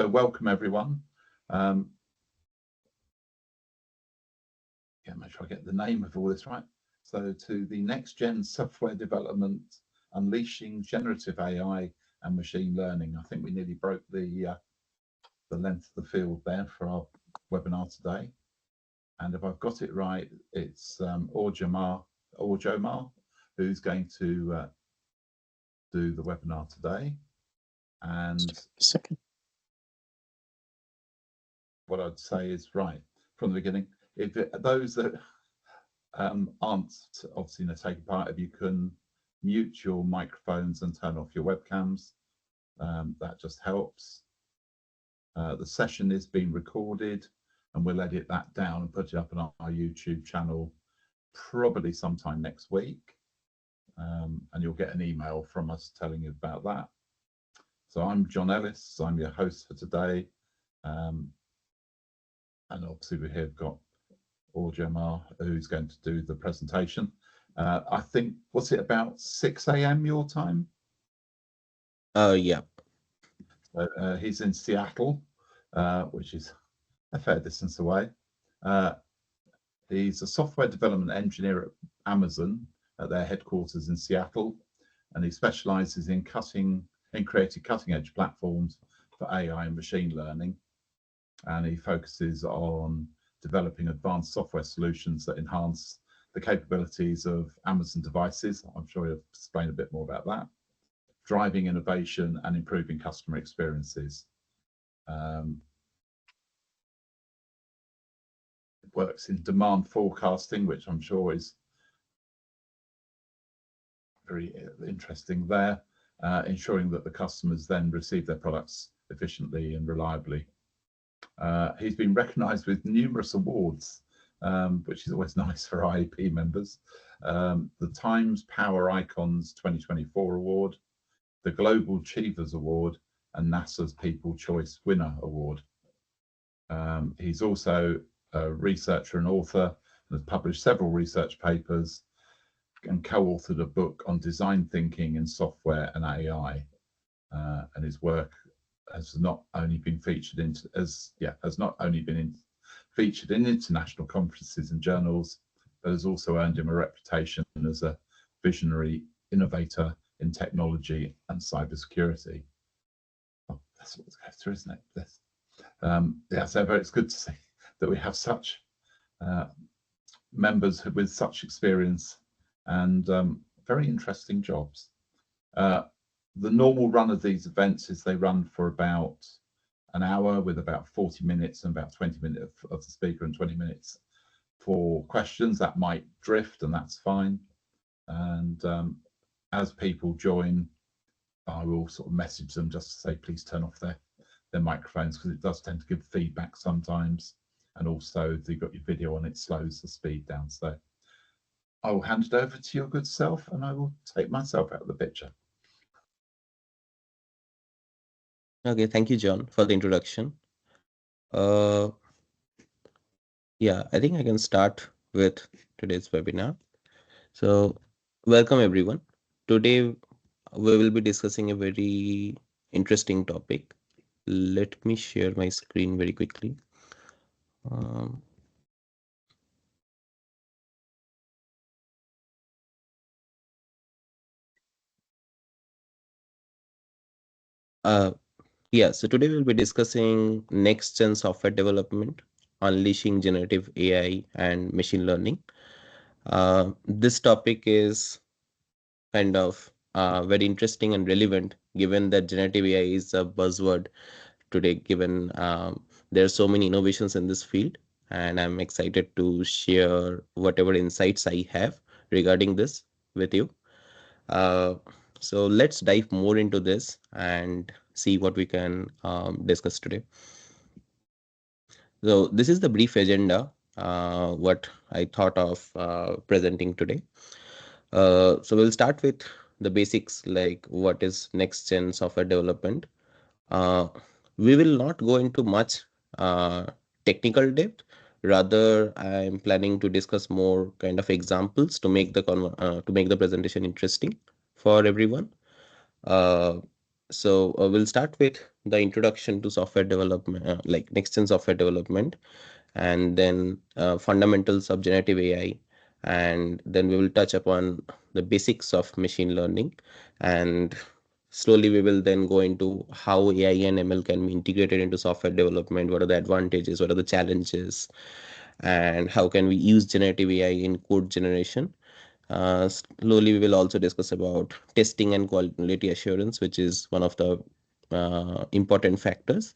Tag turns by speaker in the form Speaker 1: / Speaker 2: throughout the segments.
Speaker 1: So welcome everyone. Make sure I get the name of all this right. So to the next gen software development, unleashing generative AI and machine learning. I think we nearly broke the length of the field there for our webinar today. And if I've got it right, it's Aryyama, who's going to do the webinar today. And
Speaker 2: second,
Speaker 1: what I'd say is right from the beginning. If those that aren't obviously taking part, if you can mute your microphones and turn off your webcams, that just helps. The session is being recorded, and we'll edit that down and put it up on our YouTube channel probably sometime next week. And you'll get an email from us telling you about that. So I'm John Ellis, I'm your host for today. And obviously we have got Aryyama, who's going to do the presentation. I think, was it about 6 a.m. your time?
Speaker 2: yeah.
Speaker 1: So, he's in Seattle, which is a fair distance away. He's a software development engineer at Amazon at their headquarters in Seattle, and he specializes in creating cutting-edge platforms for AI and machine learning. And he focuses on developing advanced software solutions that enhance the capabilities of Amazon devices. I'm sure he'll explain a bit more about that. Driving innovation and improving customer experiences. It works in demand forecasting, which I'm sure is very interesting there, ensuring that the customers then receive their products efficiently and reliably. He's been recognized with numerous awards, which is always nice for IAP members. The Times Power Icons 2024 Award, the Global Achievers Award, and NASA's People Choice Winner Award. He's also a researcher and author, and has published several research papers and co-authored a book on design thinking in software and AI. And his work has not only been featured in international conferences and journals, but has also earned him a reputation as a visionary innovator in technology and cybersecurity. Oh, that's what it goes through, isn't it? This. Yeah, so it's good to see that we have such members with such experience and very interesting jobs. The normal run of these events is they run for about an hour with about 40 minutes and about 20 minutes of the speaker and 20 minutes for questions. That might drift, and that's fine. And as people join, I will sort of message them just to say, please turn off their microphones, because it does tend to give feedback sometimes. And also, if you've got your video on, it slows the speed down. So I will hand it over to your good self, and I will take myself out of the picture.
Speaker 2: Okay, thank you, John, for the introduction. Yeah, I think I can start with today's webinar. So welcome everyone. Today we will be discussing a very interesting topic. Let me share my screen very quickly. Yeah, so today we'll be discussing next-gen software development, unleashing generative AI and machine learning. This topic is kind of very interesting and relevant, given that generative AI is a buzzword today, given there are so many innovations in this field, and I'm excited to share whatever insights I have regarding this with you. So let's dive more into this and see what we can discuss today. So this is the brief agenda, what I thought of presenting today. So we'll start with the basics, like what is next gen software development. We will not go into much technical depth. Rather, I'm planning to discuss more kind of examples to make the presentation interesting for everyone. So we'll start with the introduction to software development, like next-gen software development, and then fundamentals of generative AI, and then we will touch upon the basics of machine learning, and slowly we will then go into how AI and ML can be integrated into software development, what are the advantages, what are the challenges, and how can we use generative AI in code generation. Slowly, we will also discuss about testing and quality assurance, which is one of the important factors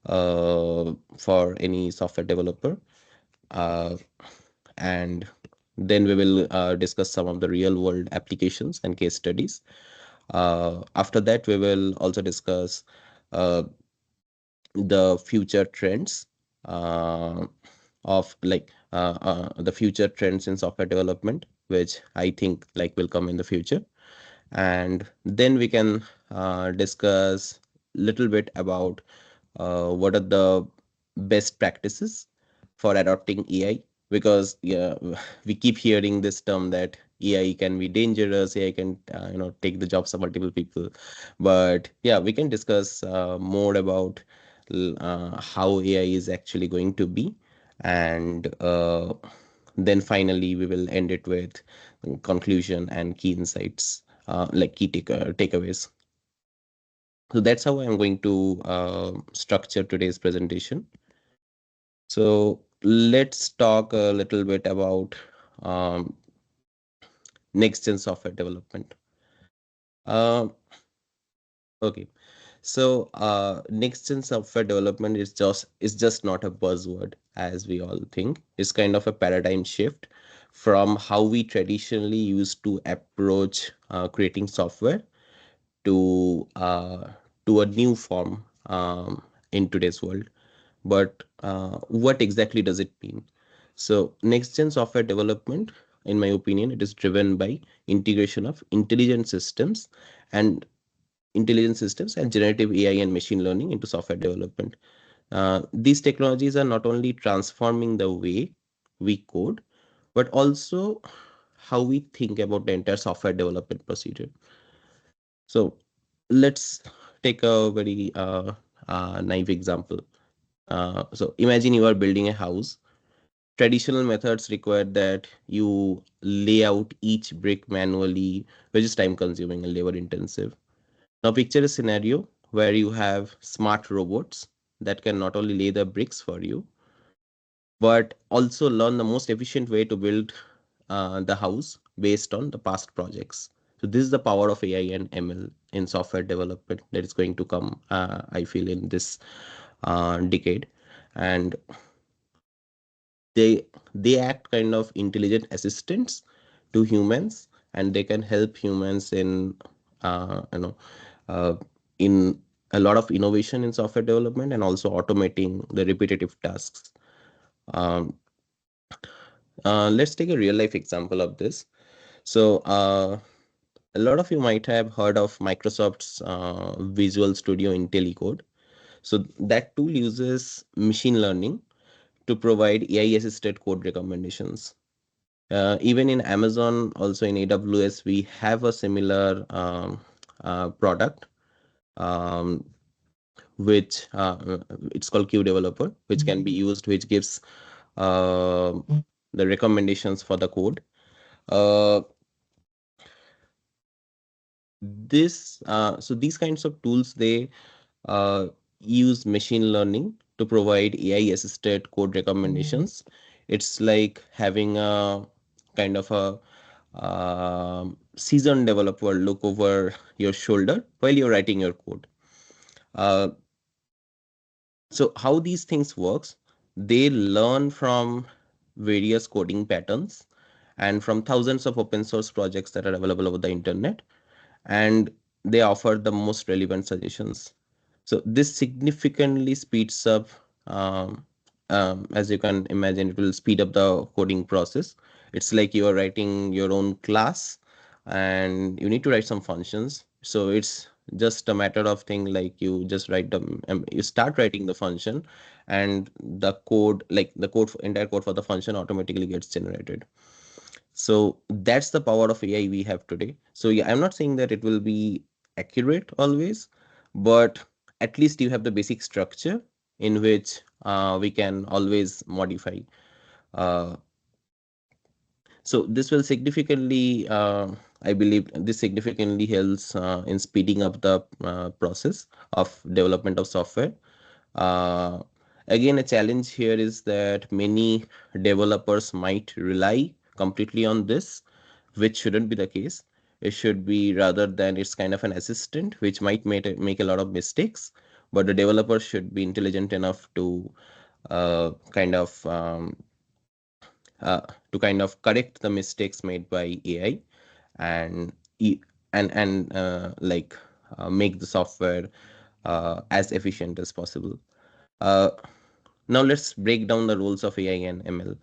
Speaker 2: for any software developer. Uh, and then we will discuss some of the real world applications and case studies. After that, we will also discuss uh, the future trends uh, of the future trends in software development, which I think like will come in the future. And then we can discuss little bit about what are the best practices for adopting AI, because yeah, we keep hearing this term that AI can be dangerous, AI can take the jobs of multiple people. But yeah, we can discuss more about how AI is actually going to be, and then finally we will end it with conclusion and key insights, like key takeaways. So that's how I'm going to structure today's presentation. So let's talk a little bit about um, next gen software development. Uh, okay, so next gen software development is just not a buzzword as we all think. It's kind of a paradigm shift from how we traditionally used to approach creating software to uh, to a new form in today's world. But what exactly does it mean? So next gen software development, in my opinion, it is driven by integration of and intelligent systems and generative AI and machine learning into software development. These technologies are not only transforming the way we code, but also how we think about the entire software development procedure. So let's take a very naive example. So imagine you are building a house. Traditional methods require that you lay out each brick manually, which is time consuming and labor intensive. Now picture a scenario where you have smart robots that can not only lay the bricks for you, but also learn the most efficient way to build the house based on the past projects. So this is the power of AI and ML in software development that is going to come, I feel, in this decade. And they they act kind of intelligent assistants to humans, and they can help humans in uh, you know uh, in a lot of innovation in software development, and also automating the repetitive tasks. um, let's take a real life example of this. So a lot of you might have heard of Microsoft's Visual Studio IntelliCode. So that tool uses machine learning to provide AI assisted code recommendations. Even in Amazon, also in AWS, we have a similar product, um, which it's called Q Developer, which can be used, which gives uh, the recommendations for the code. Uh, so these kinds of tools, they uh, use machine learning to provide AI assisted code recommendations. It's like having a kind of a seasoned developer look over your shoulder while you're writing your code. Uh, so how these things works? They learn from various coding patterns and from thousands of open source projects that are available over the internet, and they offer the most relevant suggestions. So this significantly speeds up, um, as you can imagine, it will speed up the coding process. It's like you are writing your own class and you need to write some functions. So it's just a matter of thing, like you just write them, you start writing the function, and the code, like the entire code for the function automatically gets generated. So that's the power of AI we have today. So yeah, I'm not saying that it will be accurate always, but at least you have the basic structure in which we can always modify. Uh, so this will significantly, I believe, this significantly helps in speeding up the process of development of software. Uh, Again, a challenge here is that many developers might rely completely on this, which shouldn't be the case. It should be rather than it's kind of an assistant, which might make a lot of mistakes, but the developer should be intelligent enough to uh, kind of um, uh, correct the mistakes made by AI and e- and make the software as efficient as possible. Uh, Now let's break down the roles of AI and ML.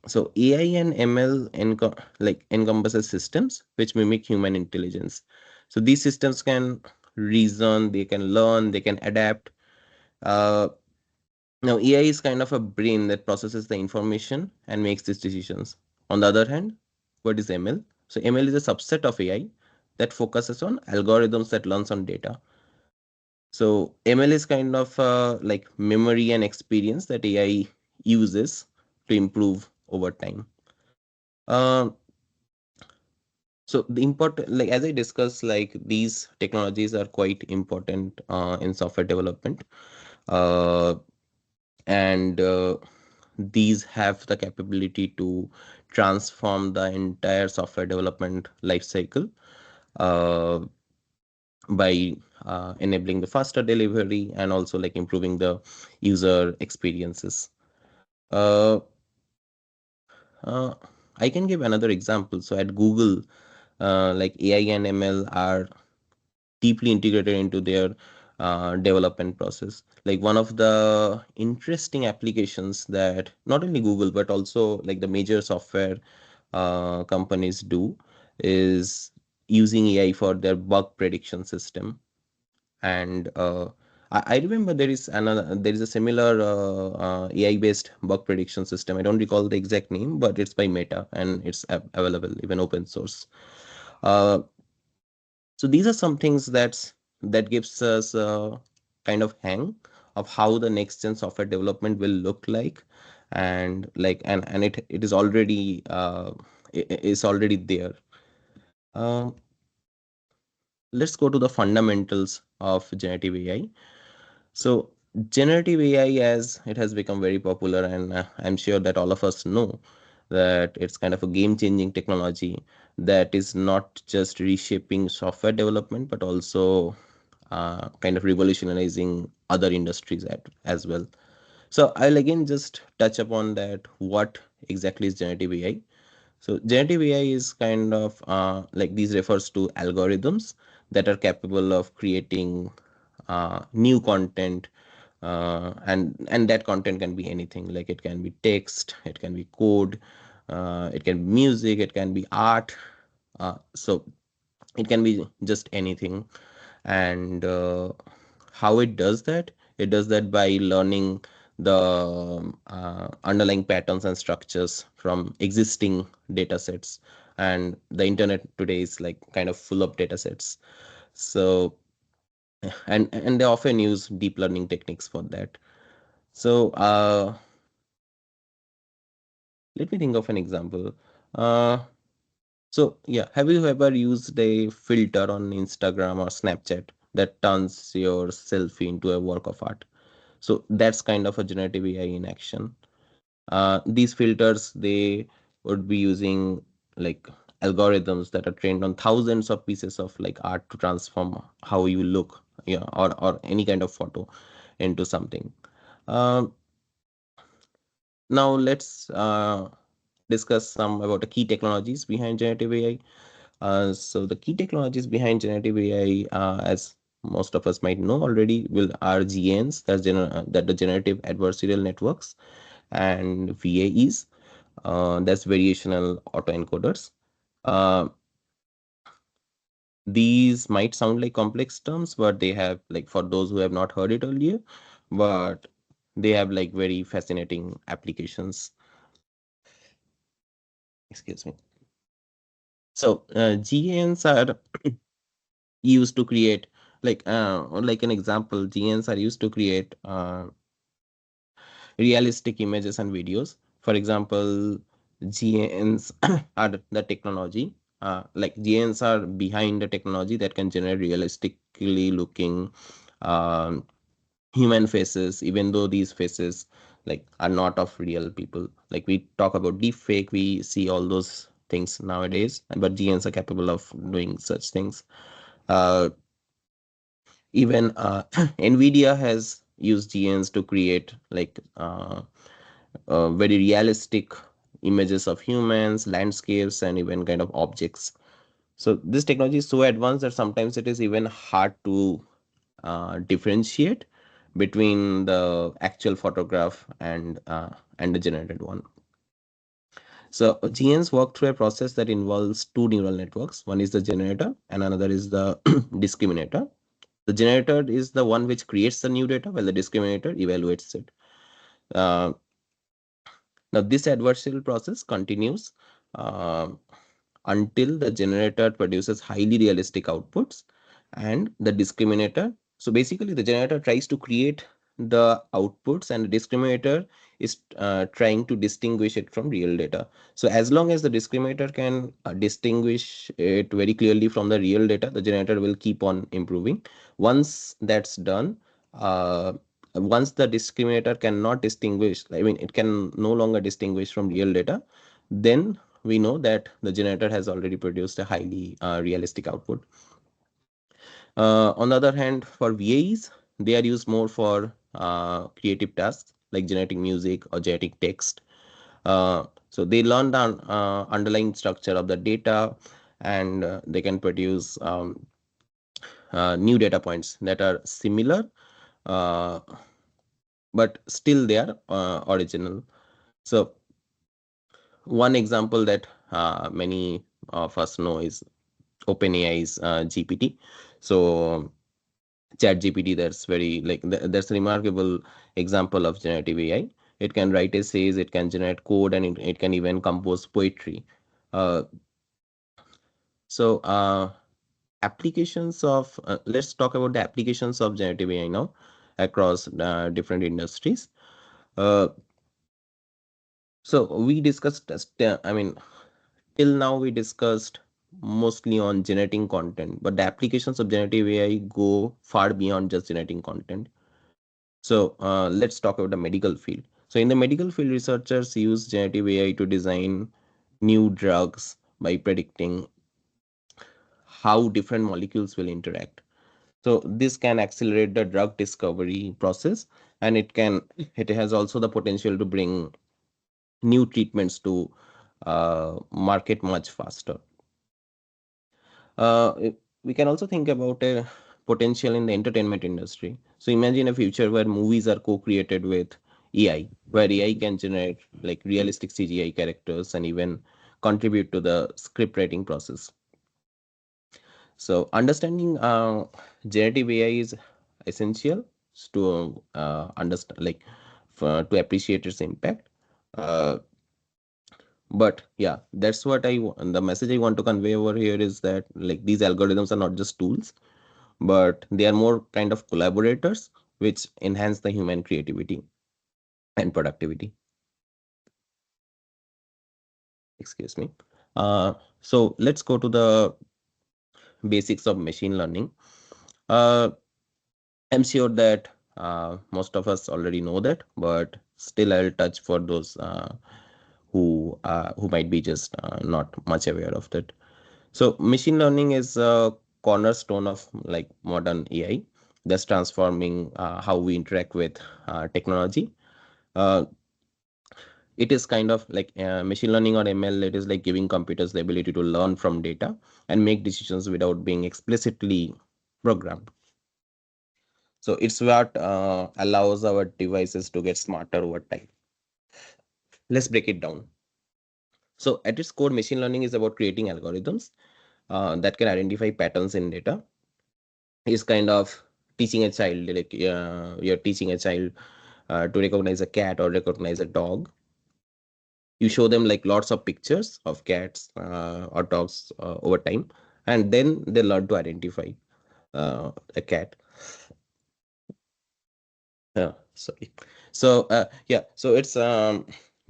Speaker 2: So AI and ML encompasses systems which mimic human intelligence. So these systems can reason, they can learn, they can adapt. Uh, Now AI is kind of a brain that processes the information and makes these decisions. On the other hand, what is ML? So ML is a subset of AI that focuses on algorithms that learns on data. So ML is kind of like memory and experience that AI uses to improve over time. Uh, so the important, like as I discussed, like these technologies are quite important in software development, uh, and these have the capability to transform the entire software development life cycle. Uh, by enabling the faster delivery and also like improving the user experiences. Uh, uh, I can give another example. So at Google, like AI and ML are deeply integrated into their development process. Like one of the interesting applications that not only Google but also like the major software companies do is using AI for their bug prediction system. And I remember there is a similar AI based bug prediction system. I don't recall the exact name, but it's by Meta and it's available even open source. Uh, so these are some things that gives us a kind of hang of how the next gen software development will look like, and it is already is already there. Um, let's go to the fundamentals of generative AI. So, generative AI, as it has become very popular, and I'm sure that all of us know that it's kind of a game-changing technology that is not just reshaping software development, but also kind of revolutionizing other industries as well. So, I'll again just touch upon that. What exactly is generative AI? So generative AI is kind of like these refers to algorithms that are capable of creating new content, and that content can be anything. Like it can be text, it can be code, it can be music, it can be art. So it can be just anything. And how it does that by learning the underlying patterns and structures from existing data sets. And the internet today is like kind of full of data sets. So and they often use deep learning techniques for that. So let me think of an example. uh, So yeah, have you ever used a filter on Instagram or Snapchat that turns your selfie into a work of art? So that's kind of a generative AI in action. These filters, they would be using like algorithms that are trained on thousands of pieces of like art to transform how you look, yeah, or any kind of photo into something. Um, Now let's discuss some about the key technologies behind generative AI. So the key technologies behind generative AI, as most of us might know already, will are GNs, that the generative adversarial networks, and VAEs, that's variational autoencoders. Uh, these might sound like complex terms, but they have like for those who have not heard it earlier, but they have like very fascinating applications. Excuse me. So GNs are used to create like an example, GNs are used to create realistic images and videos. For example, GNs are the technology, like GNs are behind the technology that can generate realistically looking human faces, even though these faces like are not of real people. Like we talk about deep fake, we see all those things nowadays, but GNs are capable of doing such things. uh, Even Nvidia has used GNs to create like very realistic images of humans, landscapes, and even kind of objects. So this technology is so advanced that sometimes it is even hard to differentiate between the actual photograph and the generated one. So GNs work through a process that involves two neural networks. One is the generator and another is the discriminator. The generator is the one which creates the new data, while the discriminator evaluates it. Uh, Now, this adversarial process continues uh, until the generator produces highly realistic outputs and the discriminator. So basically, the generator tries to create the outputs and the discriminator is trying to distinguish it from real data. So as long as the discriminator can distinguish it very clearly from the real data, the generator will keep on improving. Once that's done, uh, once the discriminator cannot distinguish, I mean, it can no longer distinguish from real data, then we know that the generator has already produced a highly realistic output. On the other hand, for VAs, they are used more for creative tasks like generating music or generating text. So they learn the underlying structure of the data, and they can produce new data points that are similar, uh, but still they are original. So one example that many of us know is OpenAI's GPT. So Chat GPT, that's very like that's a remarkable example of generative AI. It can write essays, it can generate code, and it can even compose poetry. Uh, so applications of let's talk about the applications of generative AI now across different industries. Uh, so we discussed, I mean, till now we discussed mostly on generating content, but the applications of generative AI go far beyond just generating content. So let's talk about the medical field. So in the medical field, researchers use generative AI to design new drugs by predicting how different molecules will interact. So this can accelerate the drug discovery process, and it has also the potential to bring new treatments to market much faster. We can also think about a potential in the entertainment industry. So imagine a future where movies are co-created with AI, where AI can generate like realistic CGI characters and even contribute to the script writing process. So understanding generative AI is essential to understand, like, to appreciate its impact. Uh, but yeah, that's what the message I want to convey over here is that like these algorithms are not just tools, but they are more kind of collaborators which enhance the human creativity and productivity. Excuse me. So let's go to the basics of machine learning. uh, I'm sure that most of us already know that, but still I'll touch for those who might be just not much aware of that. So machine learning is a cornerstone of like modern AI that's transforming how we interact with technology. Uh, it is kind of like machine learning or ML. It is like giving computers the ability to learn from data and make decisions without being explicitly programmed. So it's what allows our devices to get smarter over time. Let's break it down. So at its core, machine learning is about creating algorithms that can identify patterns in data. Is kind of teaching a child, like you're teaching a child to recognize a cat or recognize a dog. You show them like lots of pictures of cats or dogs over time, and then they learn to identify. a cat. Sorry. So yeah, so it's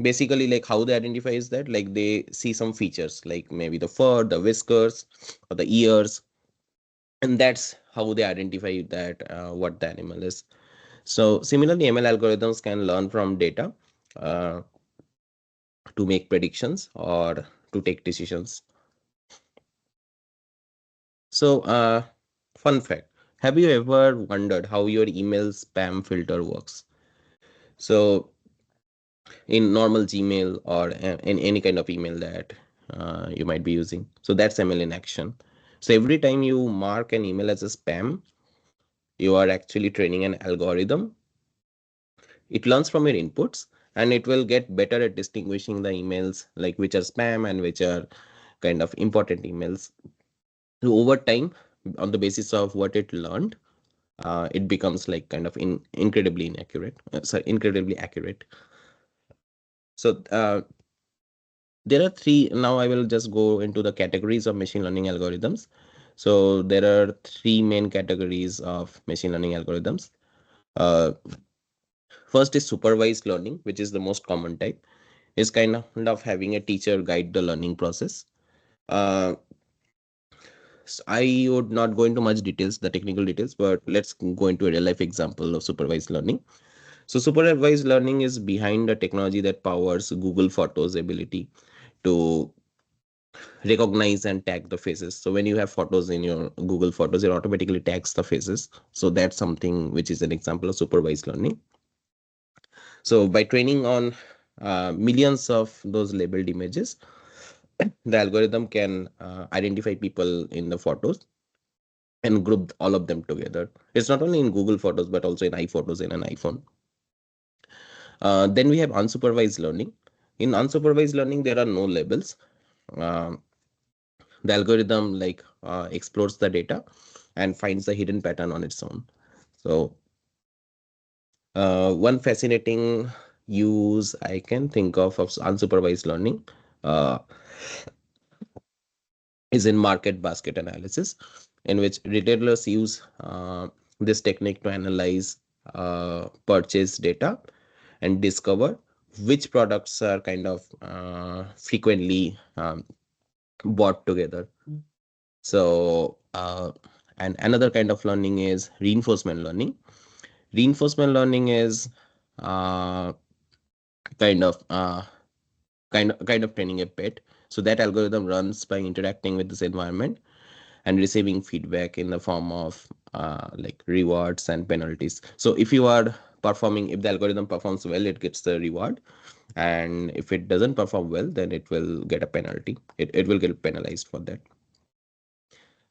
Speaker 2: basically like how they identify is that like they see some features like maybe the fur, the whiskers, or the ears, and that's how they identify that what the animal is. So similarly, ML algorithms can learn from data uh, to make predictions or to take decisions. So fun fact: have you ever wondered how your email spam filter works? So in normal Gmail or in any kind of email that you might be using. So that's ML in action. So every time you mark an email as a spam, you are actually training an algorithm. It learns from your inputs and it will get better at distinguishing the emails like which are spam and which are kind of important emails. So over time, on the basis of what it learned, it becomes like kind of incredibly inaccurate. Sorry, incredibly accurate. So there are three. Now I will just go into the categories of machine learning algorithms. So there are three main categories of machine learning algorithms. Uh, First is supervised learning, which is the most common type. Is kind of having a teacher guide the learning process. Uh, I would not go into much details, the technical details, but let's go into a real life example of supervised learning. So supervised learning is behind the technology that powers Google Photos ability to recognize and tag the faces. So when you have photos in your Google Photos, it automatically tags the faces. So that's something which is an example of supervised learning. So by training on millions of those labeled images, the algorithm can identify people in the photos and group all of them together. It's not only in Google Photos, but also in iPhotos in an iPhone. Then we have unsupervised learning. In unsupervised learning, there are no labels. Um, the algorithm like explores the data and finds the hidden pattern on its own. So one fascinating use I can think of unsupervised learning uh, is in market basket analysis, in which retailers use this technique to analyze purchase data and discover which products are kind of frequently bought together. So and another kind of learning is reinforcement learning. Reinforcement learning is uh, kind of kind of training a pet. So that algorithm runs by interacting with this environment and receiving feedback in the form of like rewards and penalties. So if you are performing, if the algorithm performs well, it gets the reward, and if it doesn't perform well, then it will get a penalty. It will get penalized for that.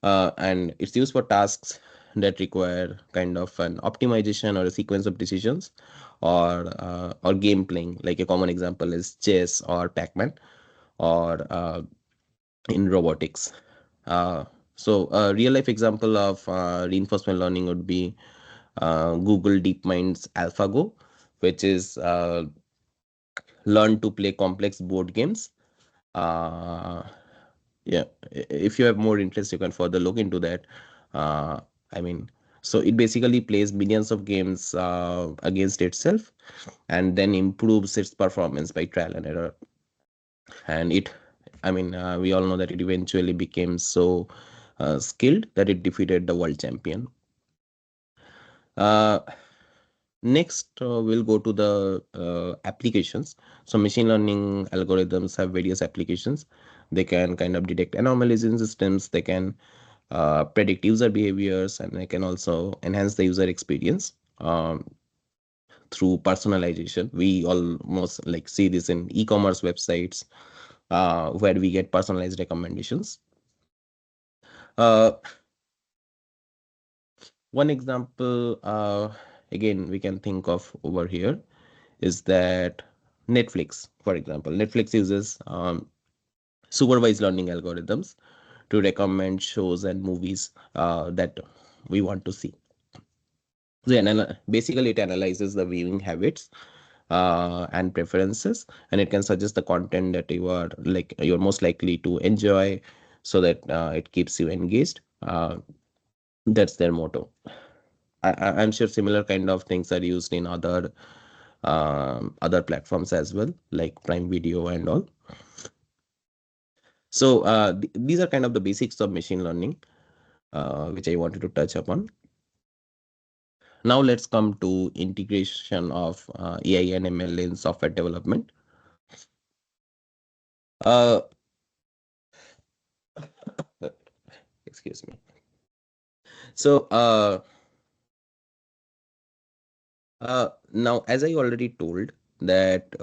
Speaker 2: And it's used for tasks that require kind of an optimization or a sequence of decisions, or game playing. Like a common example is chess or Pac-Man, or in robotics. Uh, so a real life example of reinforcement learning would be Google DeepMind's AlphaGo, which is learn to play complex board games. Uh, yeah, if you have more interest, you can further look into that. Uh, I mean, so it basically plays millions of games against itself and then improves its performance by trial and error. And we all know that it eventually became so skilled that it defeated the world champion. Uh, Next, we'll go to the applications. So machine learning algorithms have various applications. They can kind of detect anomalies in systems. They can predict user behaviors, and they can also enhance the user experience through personalization. We almost like see this in e-commerce websites where we get personalized recommendations. Uh, One example, again, we can think of over here is that Netflix, for example. Netflix uses supervised learning algorithms to recommend shows and movies that we want to see. So basically, it analyzes the viewing habits and preferences, and it can suggest the content that you're most likely to enjoy, so that it keeps you engaged. That's their motto. I'm sure similar kind of things are used in other platforms as well, like Prime Video and all. So these are kind of the basics of machine learning, which I wanted to touch upon. Now let's come to integration of AI and ML in software development. Uh, excuse me. So now, as I already told, that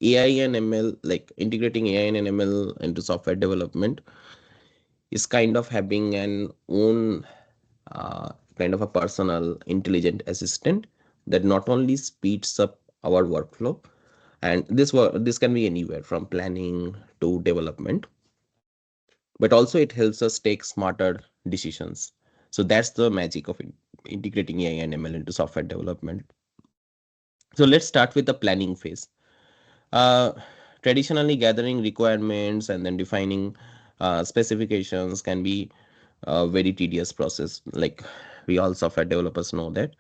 Speaker 2: AI and ML, like integrating AI and ML into software development, is kind of having an own kind of a personal intelligent assistant that not only speeds up our workflow, and this can be anywhere from planning to development, but also it helps us take smarter decisions. So that's the magic of integrating AI and ML into software development. So let's start with the planning phase. Uh, Traditionally, gathering requirements and then defining specifications can be a very tedious process. Like we all software developers know that.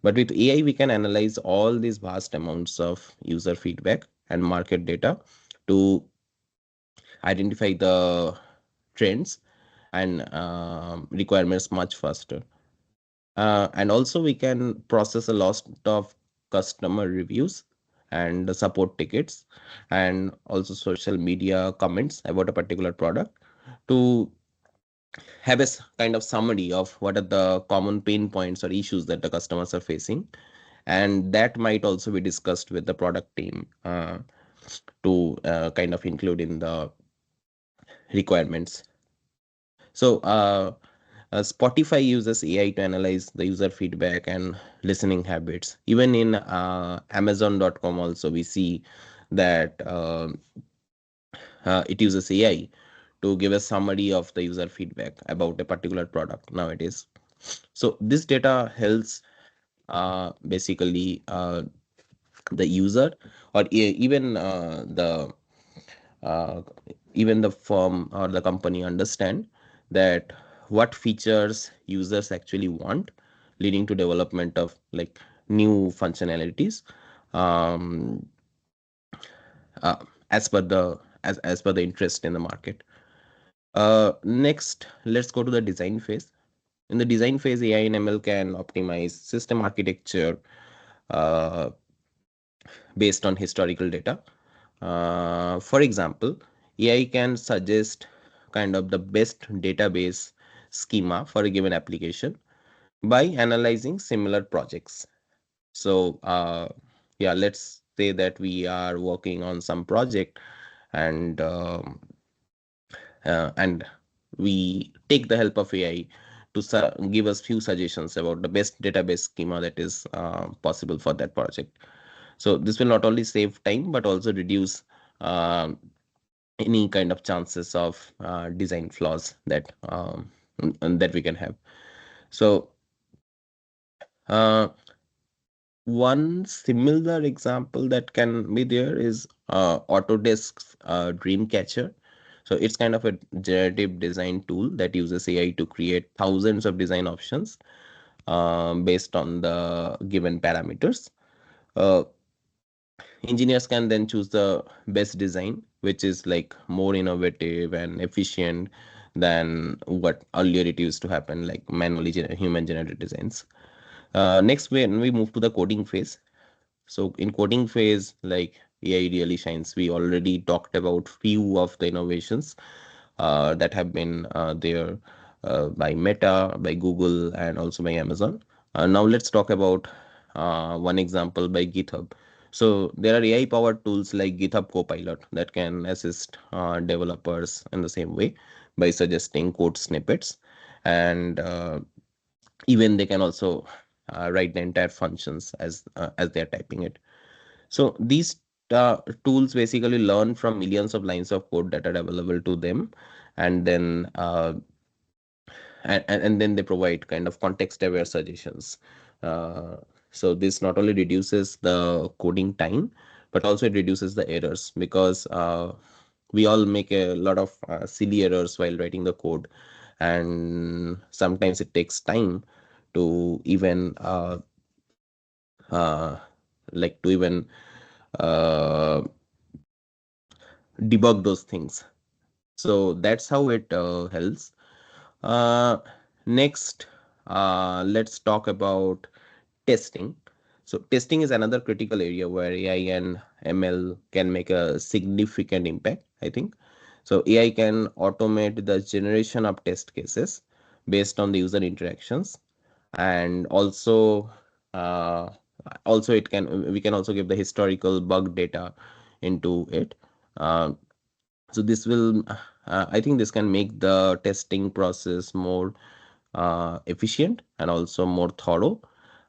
Speaker 2: But with AI, we can analyze all these vast amounts of user feedback and market data to identify the trends and requirements much faster. And also, we can process a lot of customer reviews and support tickets and also social media comments about a particular product to have a kind of summary of what are the common pain points or issues that the customers are facing, and that might also be discussed with the product team to kind of include in the requirements. So Spotify uses AI to analyze the user feedback and listening habits. Even in Amazon.com also we see that it uses AI to give a summary of the user feedback about a particular product nowadays. So this data helps basically the user or uh, even the firm or the company understand that what features users actually want, leading to development of like new functionalities um, uh, as per the interest in the market. Next, let's go to the design phase. In the design phase, AI and ML can optimize system architecture uh, based on historical data. For example, AI can suggest kind of the best database schema for a given application by analyzing similar projects. So, yeah, let's say that we are working on some project and and we take the help of AI to give us few suggestions about the best database schema that is possible for that project. So this will not only save time but also reduce uh, any kind of chances of design flaws that we can have. So one similar example that can be there is Autodesk's Dreamcatcher. So it's kind of a generative design tool that uses AI to create thousands of design options based on the given parameters. Uh, Engineers can then choose the best design, which is like more innovative and efficient than what earlier it used to happen, like manually human generated designs. Next, when we move to the coding phase. So in coding phase, like AI really shines. We already talked about few of the innovations that have been there by Meta, by Google, and also by Amazon. Now let's talk about one example by GitHub. So there are AI-powered tools like GitHub Copilot that can assist developers in the same way by suggesting code snippets, and even they can also write the entire functions as they are typing it. So these tools basically learn from millions of lines of code that are available to them, and then and then they provide kind of context-aware suggestions. Uh, so this not only reduces the coding time, but also it reduces the errors because we all make a lot of silly errors while writing the code, and sometimes it takes time to even uh, like to even uh, debug those things. So that's how it helps. Uh, Next, let's talk about testing. So testing is another critical area where AI and ML can make a significant impact, I think. So AI can automate the generation of test cases based on the user interactions, and uh, also it can we can also give the historical bug data into it. Uh, so this will I think this can make the testing process more efficient and also more thorough.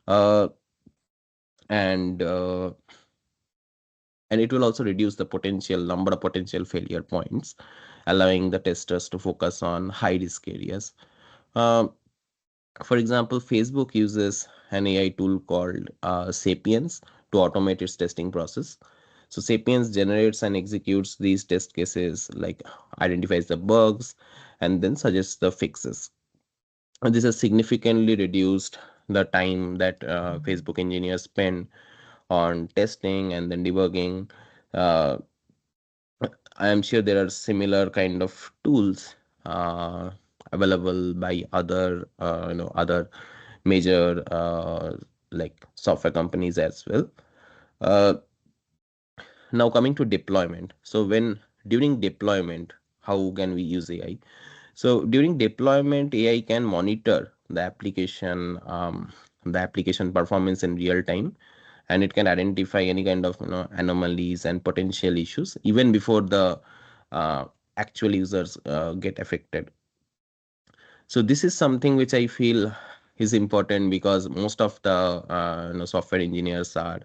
Speaker 2: Uh, and and it will also reduce the potential number of potential failure points, allowing the testers to focus on high risk areas. Um, for example, Facebook uses an AI tool called Sapiens to automate its testing process. So Sapiens generates and executes these test cases, like identifies the bugs and then suggests the fixes. And this has significantly reduced the time that Facebook engineers spend on testing and then debugging. Uh, I am sure there are similar kind of tools uh, available by other other major like software companies as well. Uh, Now coming to deployment. So when during deployment, how can we use AI? So during deployment, AI can monitor the application performance in real time, and it can identify any kind of anomalies and potential issues even before the uh, actual users get affected. So this is something which I feel is important, because most of the software engineers are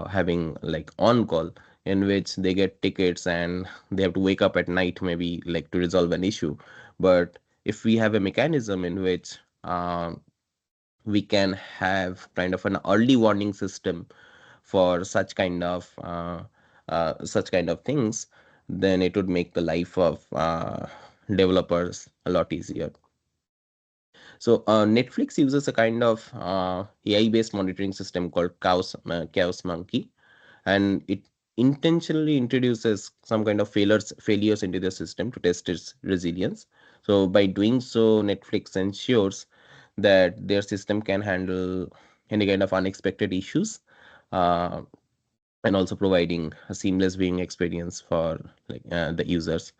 Speaker 2: having like on call, in which they get tickets and they have to wake up at night maybe like to resolve an issue. But if we have a mechanism in which we can have kind of an early warning system for such kind of things, then it would make the life of developers a lot easier. So Netflix uses a kind of AI-based monitoring system called Chaos Monkey, and it intentionally introduces some kind of failures into the system to test its resilience. So by doing so, Netflix ensures that their system can handle any kind of unexpected issues, uh, and also providing a seamless viewing experience for the users.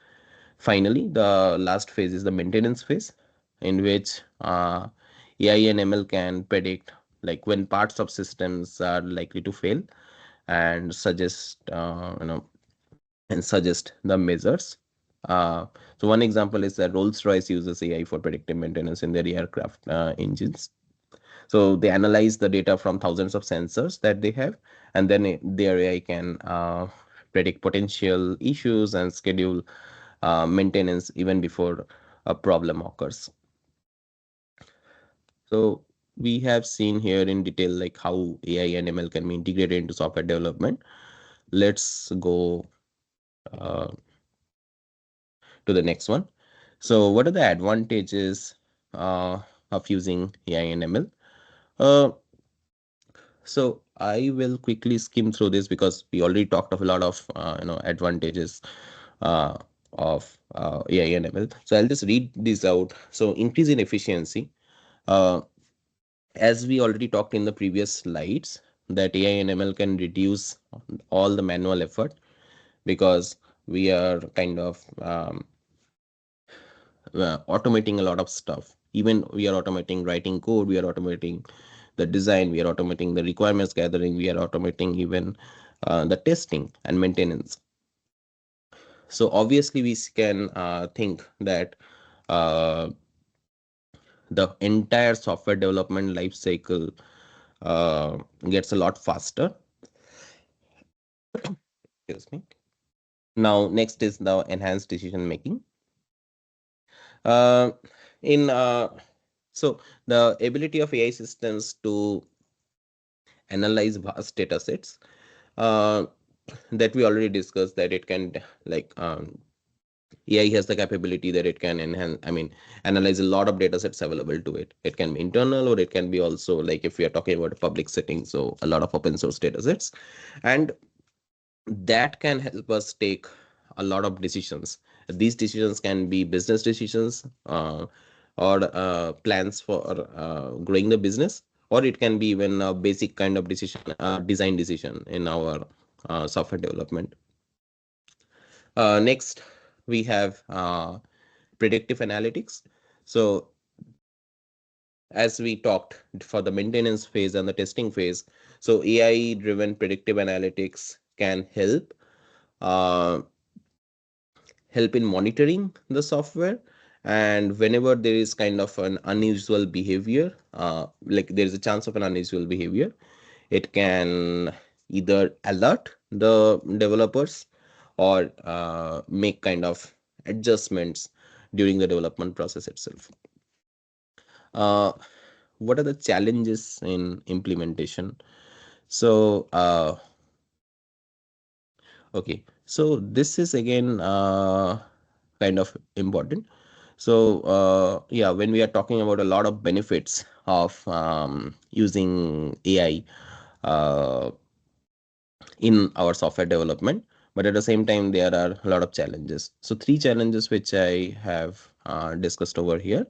Speaker 2: Finally, the last phase is the maintenance phase, in which AI and ML can predict like when parts of systems are likely to fail, and suggest the measures. Uh, so one example is that Rolls-Royce uses AI for predictive maintenance in their aircraft engines. So they analyze the data from thousands of sensors that they have, and then their AI can predict potential issues and schedule maintenance even before a problem occurs. So we have seen here in detail like how AI and ML can be integrated into software development. Let's go uh, to the next one. So what are the advantages of using AI and ML? Uh, so I will quickly skim through this because we already talked of a lot of advantages uh, of AI and ML. So I'll just read these out. So increase in efficiency. Uh, as we already talked in the previous slides, that AI and ML can reduce all the manual effort, because we are kind of automating a lot of stuff. Even we are automating writing code, we are automating the design, we are automating the requirements gathering, we are automating even the testing and maintenance. So obviously we can think that uh, the entire software development life cycle gets a lot faster. Excuse me. Now next is the enhanced decision making. uh, in So the ability of AI systems to analyze vast data sets, uh, that we already discussed, that it can like AI has the capability that it can enhance, analyze a lot of data sets available to it. It can be internal, or it can be also, like if we are talking about a public setting, so a lot of open source data sets. And that can help us take a lot of decisions. These decisions can be business decisions, or plans for growing the business, or it can be even a basic kind of decision, design decision in our software development. Next, we have predictive analytics. So as we talked for the maintenance phase and the testing phase, so AI driven predictive analytics can uh, help in monitoring the software. And whenever there is kind of an unusual behavior, like there is a chance of an unusual behavior, it can either alert the developers, or make kind of adjustments during the development process itself. uh, what are the challenges in implementation? So okay, so this is again kind of important. So yeah, when we are talking about a lot of benefits of using AI in our software development, but at the same time there are a lot of challenges. So three challenges which I have discussed over here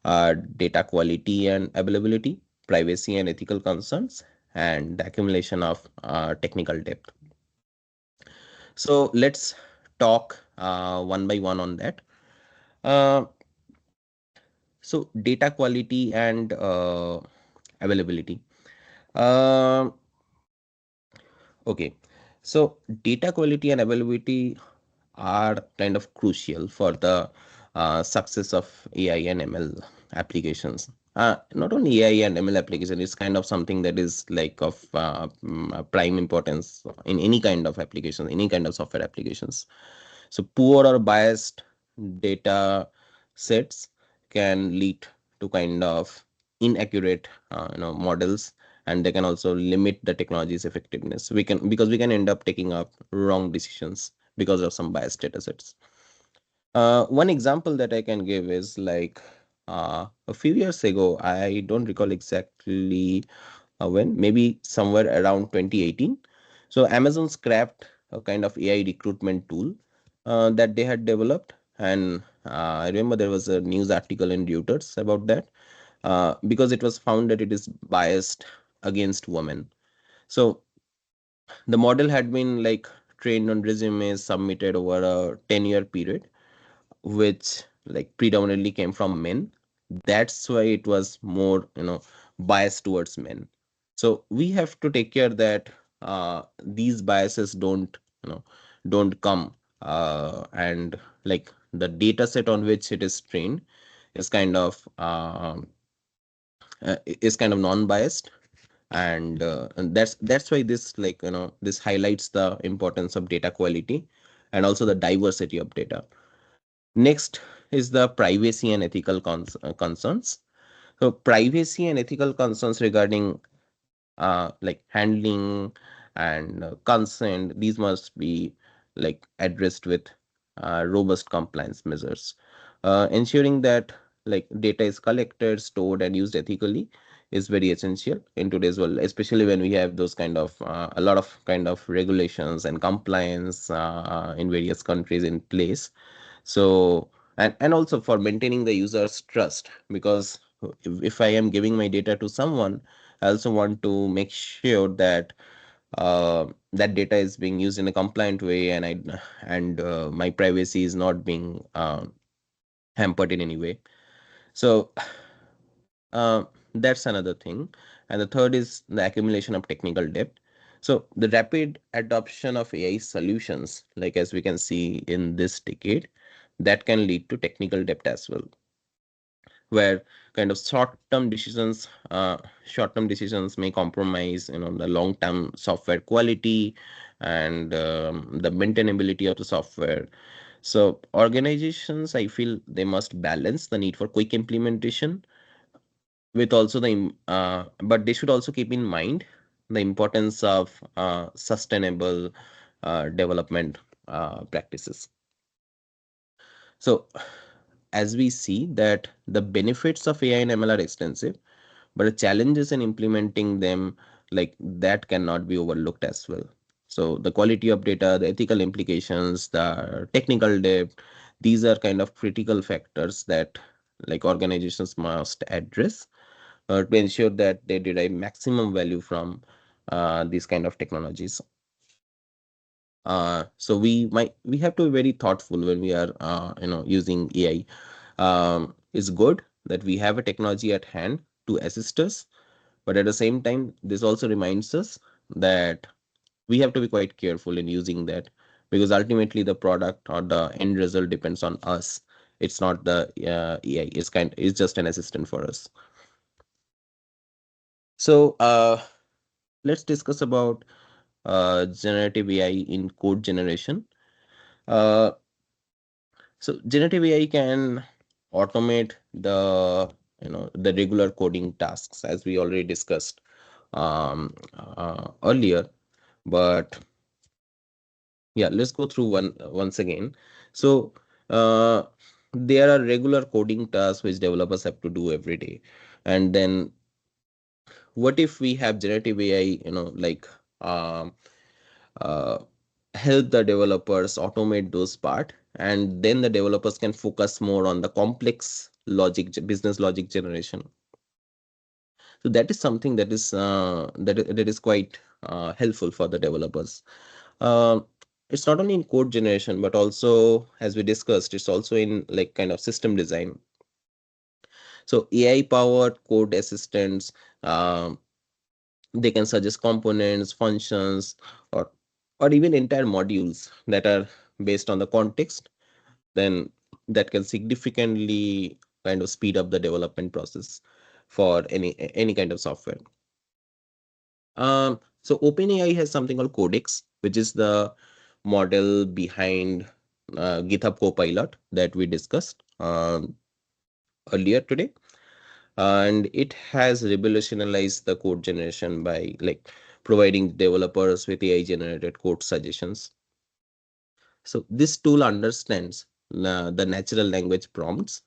Speaker 2: are data quality and availability, privacy and ethical concerns, and the accumulation of technical depth. So let's talk one by one on that. uh, so data quality and availability. uh, okay, so data quality and availability are kind of crucial for the success of AI and ML applications. Not only AI and ML application, it's kind of something that is like of prime importance in any kind of application, any kind of software applications. So poor or biased data sets can lead to kind of inaccurate models, and they can also limit the technology's effectiveness. Because we can end up taking up wrong decisions because of some biased data sets. One example that I can give is like a few years ago, I don't recall exactly when, maybe somewhere around 2018. So Amazon scrapped a kind of AI recruitment tool that they had developed. And I remember there was a news article in Reuters about that, because it was found that it is biased against women. So the model had been like trained on resumes submitted over a 10-year period, which like predominantly came from men. That's why it was more biased towards men. So we have to take care that these biases don't come, and like the data set on which it is trained is kind of non-biased. And that's why this, like this highlights the importance of data quality and also the diversity of data. Next is the privacy and ethical concerns. So privacy and ethical concerns regarding like handling and consent, these must be like addressed with robust compliance measures. Ensuring that like data is collected, stored, and used ethically is very essential in today's world, especially when we have those kind of a lot of kind of regulations and compliance in various countries in place. So and also for maintaining the user's trust, because if I am giving my data to someone, I also want to make sure that that data is being used in a compliant way, and my privacy is not being hampered in any way. So uh, that's another thing. And the third is the accumulation of technical debt. So the rapid adoption of AI solutions, like as we can see in this decade, that can lead to technical debt as well, where kind of short-term decisions may compromise the long-term software quality and the maintainability of the software. So organizations, I feel, they must balance the need for quick implementation with also but they should also keep in mind the importance of sustainable development practices. So as we see that the benefits of AI and ML are extensive, but the challenges in implementing them, like that cannot be overlooked as well. So the quality of data, the ethical implications, the technical depth, these are kind of critical factors that like organizations must address to ensure that they derive maximum value from these kind of technologies. So we have to be very thoughtful when we are using AI. It's good that we have a technology at hand to assist us, but at the same time, this also reminds us that we have to be quite careful in using that, because ultimately the product or the end result depends on us. It's not the AI. It's just an assistant for us. So let's discuss about generative AI in code generation. Uh, so generative AI can automate the regular coding tasks, as we already discussed earlier. But yeah, let's go through once again. So uh, there are regular coding tasks which developers have to do every day, and then what if we have generative AI, um, uh, help the developers automate those part, and then the developers can focus more on the complex business logic generation. So that is something that is that is quite helpful for the developers. uh, it's not only in code generation, but also, as we discussed, it's also in like kind of system design. So AI powered code assistants, um, they can suggest components, functions, or even entire modules that are based on the context, then that can significantly kind of speed up the development process for any kind of software. So OpenAI has something called Codex, which is the model behind GitHub Copilot that we discussed earlier today, and it has revolutionized the code generation by like providing developers with AI generated code suggestions. So this tool understands the natural language prompts,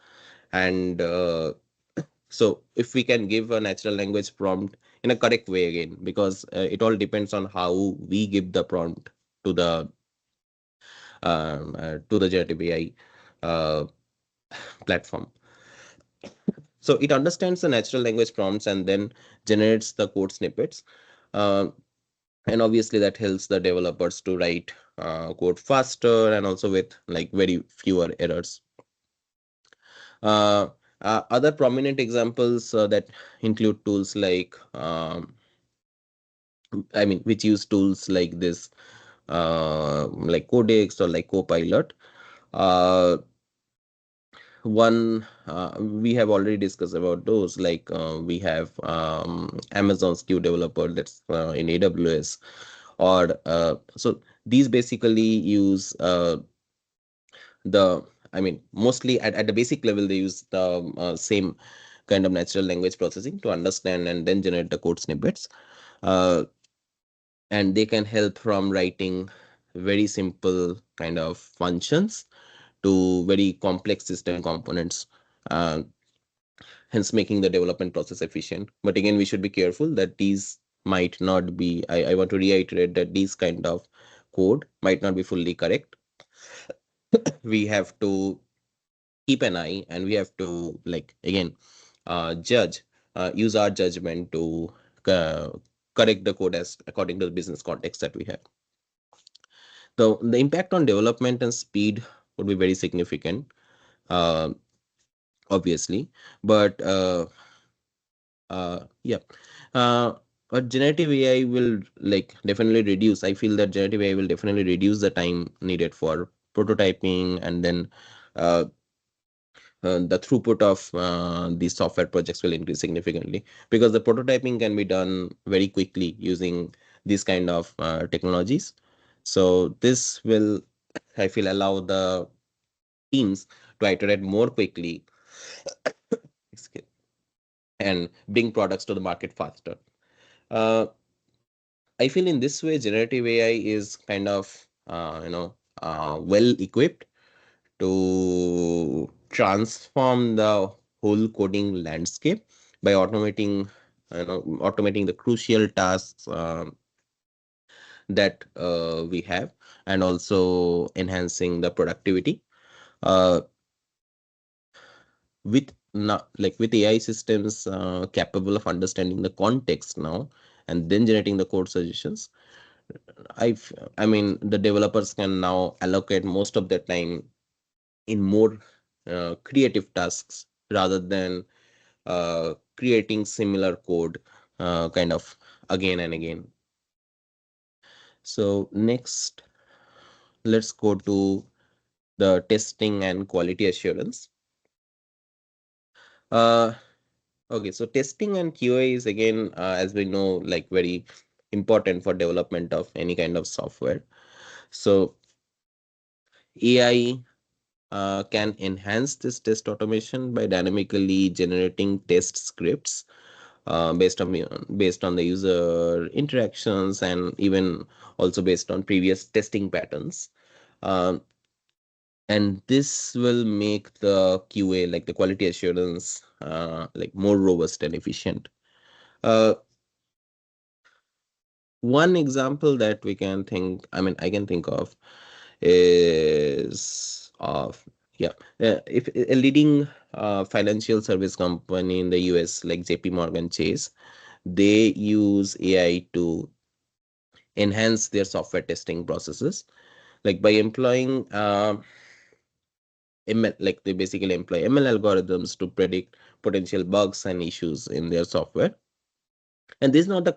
Speaker 2: and so if we can give a natural language prompt in a correct way, again, because it all depends on how we give the prompt to the generative AI uh, platform. So it understands the natural language prompts and then generates the code snippets. Uh, and obviously that helps the developers to write code faster and also with like very fewer errors. Uh, Other prominent examples that include tools like which use tools like this, like Codex or like Copilot. Uh, One we have already discussed about those, like we have Amazon's Q developer, that's in AWS, or so these basically use the mostly at the basic level they use the same kind of natural language processing to understand and then generate the code snippets. uh, and they can help from writing very simple kind of functions to very complex system components, uh, hence making the development process efficient. But again, we should be careful that these might not be, I want to reiterate that these kind of code might not be fully correct. We have to keep an eye, and we have to like again judge use our judgment to uh, correct the code as according to the business context that we have. The impact on development and speed would be very significant, uh, obviously. But yeah, uh, but generative AI will like definitely reduce. I feel that generative AI will definitely reduce the time needed for prototyping, and then uh, the throughput of these software projects will increase significantly, because the prototyping can be done very quickly using these kind of technologies. So this will, I feel, allow the teams to iterate more quickly and bring products to the market faster. Uh, I feel in this way, generative AI is kind of well equipped to transform the whole coding landscape by automating the crucial tasks that we have, and also enhancing the productivity. Uh, with AI systems capable of understanding the context now and then generating the code suggestions, I mean the developers can now allocate most of their time in more creative tasks rather than creating similar code kind of again and again. So next, let's go to the testing and quality assurance. Uh, okay, so testing and QA is again, as we know, like very important for development of any kind of software. So AI can enhance this test automation by dynamically generating test scripts based on the user interactions, and even also based on previous testing patterns. Um, and this will make the QA, like the quality assurance, like more robust and efficient. Uh, One example that I can think of is of yeah, if a leading financial service company in the US, like JP Morgan Chase, they use AI to enhance their software testing processes, like by employing ML, like they basically employ ML algorithms to predict potential bugs and issues in their software. And this is not the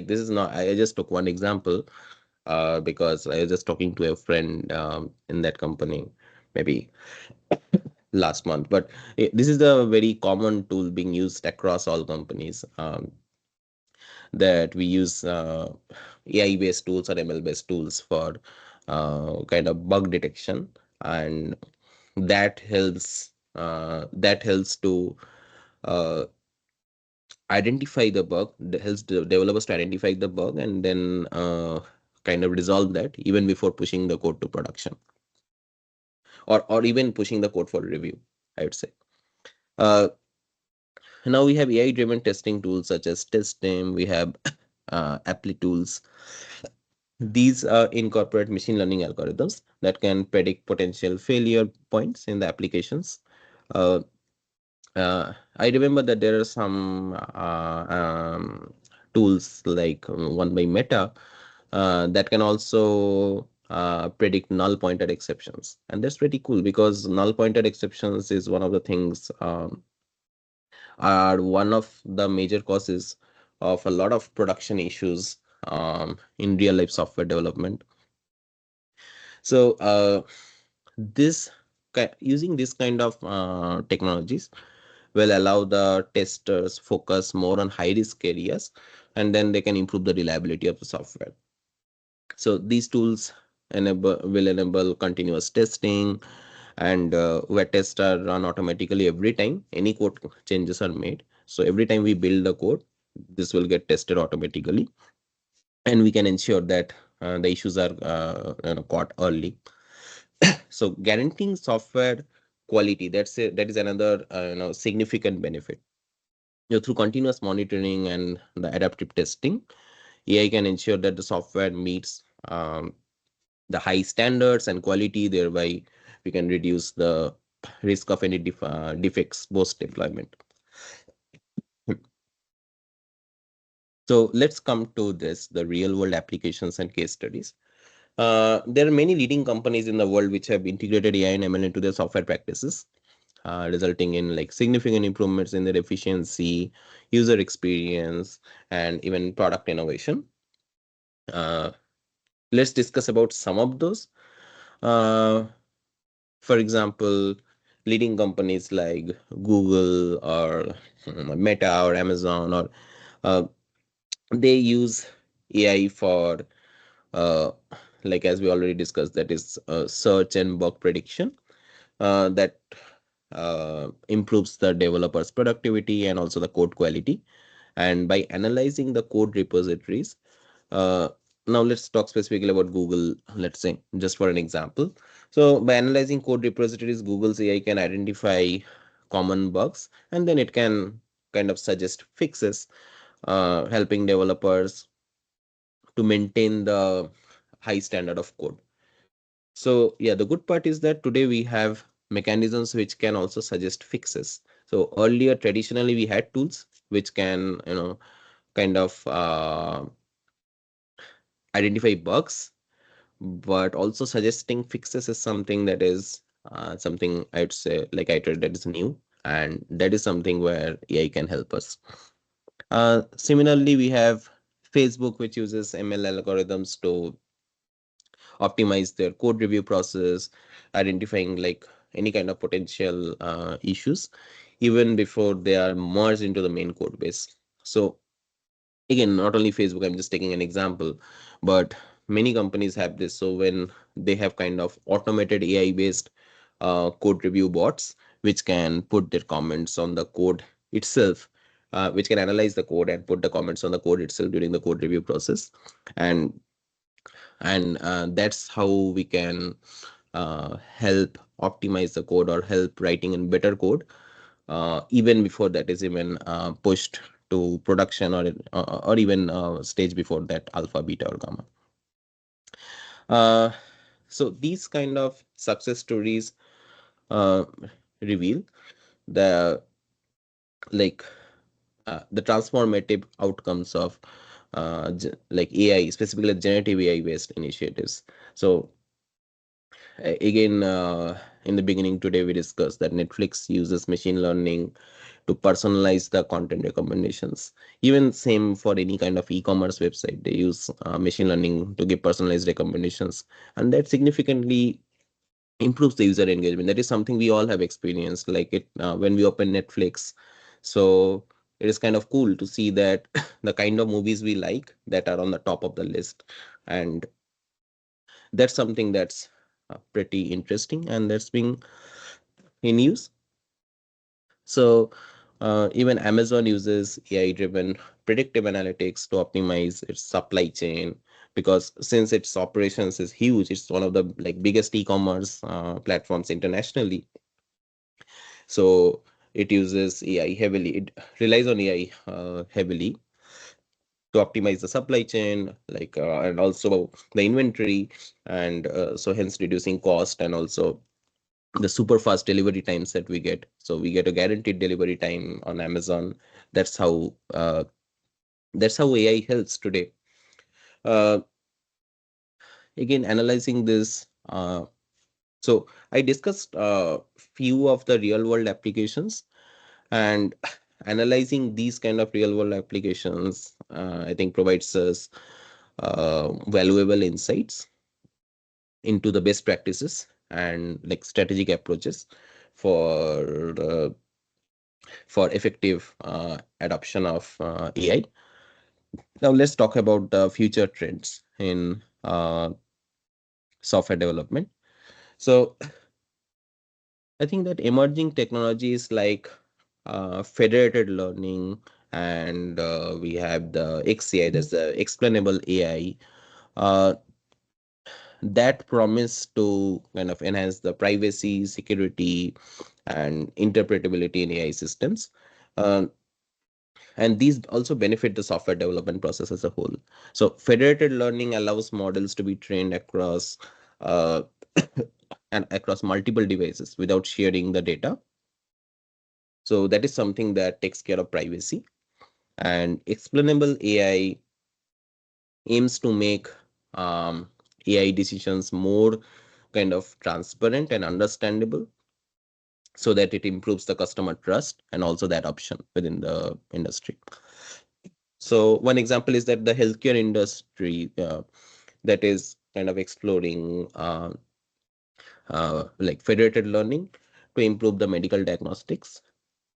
Speaker 2: this is not, I just took one example because I was just talking to a friend in that company maybe last month. But this is the very common tool being used across all companies, that we use AI based tools or ML based tools for kind of bug detection, and that helps to uh, identify the bug, that helps the developers to identify the bug, and then kind of resolve that even before pushing the code to production, or even pushing the code for review, I would say. uh, Now we have AI driven testing tools such as Testim. We have apply tools. These incorporate machine learning algorithms that can predict potential failure points in the applications. uh, I remember that there are some tools like one by Meta that can also predict null pointed exceptions, and that's pretty cool because null pointed exceptions is one of the things, are one of the major causes of a lot of production issues in real life software development. So using this kind of technologies will allow the testers focus more on high risk areas, and then they can improve the reliability of the software. So these tools will enable continuous testing, and where tests are run automatically every time any code changes are made. So every time we build the code, this will get tested automatically, and we can ensure that the issues are caught early. So guaranteeing software quality, that is another significant benefit. Through continuous monitoring and the adaptive testing, AI can ensure that the software meets the high standards and quality. Thereby we can reduce the risk of any defects post deployment. So let's come to the real world applications and case studies. There are many leading companies in the world which have integrated AI and ML into their software practices, resulting in like significant improvements in their efficiency, user experience, and even product innovation. Uh, let's discuss about some of those. Uh, for example, leading companies like Google or Meta or Amazon, or uh, they use AI for uh, like as we already discussed, that is search and bug prediction, that improves the developer's productivity and also the code quality. And by analyzing the code repositories, uh, now let's talk specifically about Google, let's say, just for an example. So by analyzing code repositories, Google's AI can identify common bugs, and then it can kind of suggest fixes, helping developers to maintain the high standard of code. So yeah, the good part is that today we have mechanisms which can also suggest fixes. So earlier, traditionally, we had tools which can, kind of identify bugs, but also suggesting fixes is something that is something I'd say, like I said, that is new, and that is something where AI can help us. Similarly, we have Facebook, which uses ML algorithms to optimize their code review process, identifying like any kind of potential issues even before they are merged into the main code base. So again, not only Facebook, I'm just taking an example, but many companies have this. So when they have kind of automated AI based code review bots which can put their comments on the code itself, which can analyze the code and put the comments on the code itself during the code review process, and that's how we can help optimize the code or help writing in better code even before that is even pushed to production, or even stage before that, alpha, beta, or gamma. So these kind of success stories uh, reveal the like the transformative outcomes of like AI, specifically generative AI based initiatives. So again, in the beginning today, we discussed that Netflix uses machine learning to personalize the content recommendations. Even same for any kind of e-commerce website, they use machine learning to give personalized recommendations, and that significantly improves the user engagement. That is something we all have experienced, like it when we open Netflix. So it is kind of cool to see that the kind of movies we like that are on the top of the list, and that's something that's pretty interesting and that's being in use. So even Amazon uses AI-driven predictive analytics to optimize its supply chain, because since its operations is huge, it's one of the like biggest e-commerce platforms internationally. So it uses AI heavily. It relies on AI heavily to optimize the supply chain, like and also the inventory, and so hence reducing cost, and also the super fast delivery times that we get. So we get a guaranteed delivery time on Amazon. That's how uh, that's how AI helps today. Uh, Again, analyzing this. So I discussed few of the real world applications, and analyzing these kind of real world applications, I think provides us valuable insights into the best practices and like strategic approaches for effective adoption of AI. Now let's talk about the future trends in software development. So I think that emerging technologies like federated learning, and we have the XAI, that's the explainable AI, uh, that promise to kind of enhance the privacy, security, and interpretability in AI systems. Uh, and these also benefit the software development process as a whole. So federated learning allows models to be trained across uh, and across multiple devices without sharing the data. So that is something that takes care of privacy. And explainable AI aims to make AI decisions more kind of transparent and understandable, so that it improves the customer trust and also the adoption within the industry. So one example is that the healthcare industry that is kind of exploring like federated learning to improve the medical diagnostics,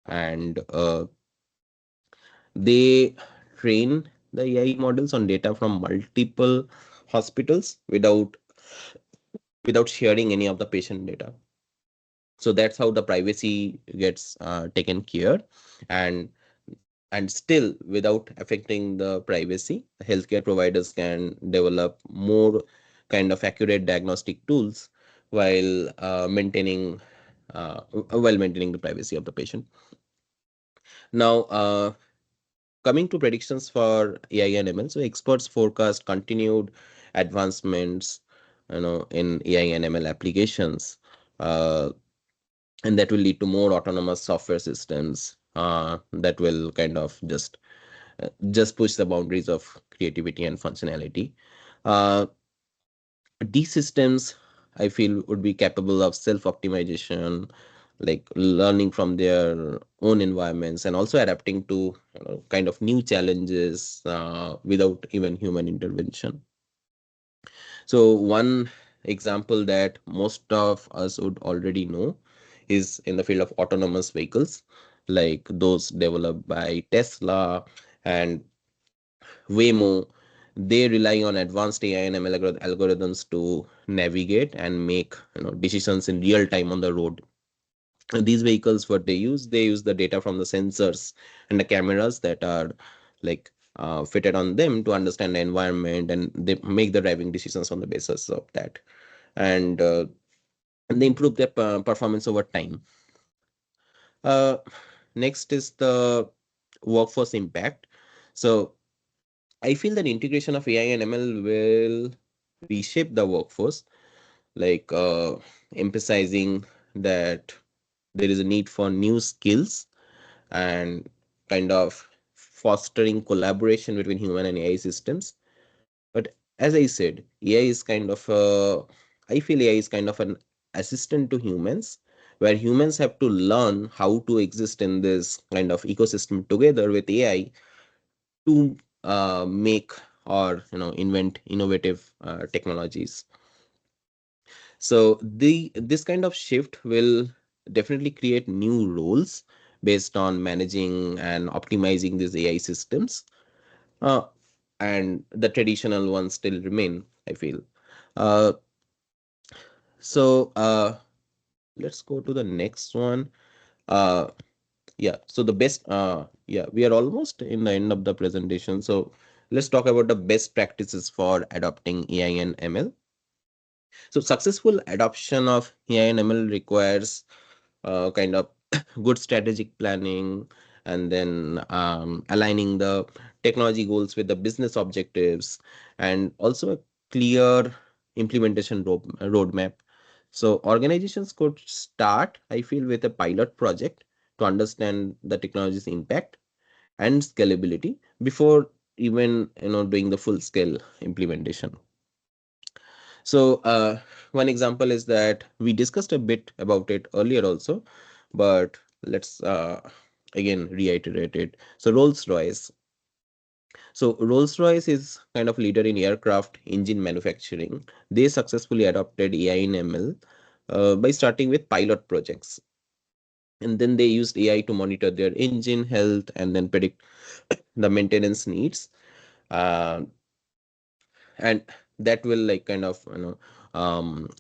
Speaker 2: and they train the AI models on data from multiple hospitals without sharing any of the patient data. So that's how the privacy gets taken care, and still without affecting the privacy, healthcare providers can develop more kind of accurate diagnostic tools while maintaining the privacy of the patient. Now, coming to predictions for AI and ML, so experts forecast continued advancements, in AI and ML applications, uh, and that will lead to more autonomous software systems that will kind of just push the boundaries of creativity and functionality. Uh, these systems, I feel, would be capable of self-optimization, like learning from their own environments and also adapting to kind of new challenges without even human intervention. So one example that most of us would already know is in the field of autonomous vehicles, like those developed by Tesla and Waymo. They rely on advanced AI and ML algorithms to navigate and make decisions in real time on the road. And these vehicles, what they use the data from the sensors and the cameras that are like fitted on them to understand the environment, and they make the driving decisions on the basis of that, and they improve their performance over time. Uh, Next is the workforce impact. So I feel that integration of AI and ML will reshape the workforce, like emphasizing that there is a need for new skills and kind of fostering collaboration between human and AI systems. But as I said, AI is kind of I feel AI is kind of an assistant to humans, where humans have to learn how to exist in this kind of ecosystem together with AI to make or invent innovative technologies. So this kind of shift will definitely create new roles based on managing and optimizing these AI systems, uh, and the traditional ones still remain, I feel. Uh, so let's go to the next one. Uh, yeah, so the best, yeah, we are almost in the end of the presentation. So let's talk about the best practices for adopting AI and ML. So successful adoption of AI and ML requires kind of good strategic planning, and then aligning the technology goals with the business objectives, and also a clear implementation roadmap. So organizations could start, I feel, with a pilot project to understand the technology's impact and scalability before even doing the full scale implementation. So one example is that we discussed a bit about it earlier also, but let's again reiterate it. So Rolls-Royce. So Rolls-Royce is kind of leader in aircraft engine manufacturing. They successfully adopted AI in ML by starting with pilot projects, and then they used AI to monitor their engine health and then predict the maintenance needs. Uh, and that will like kind of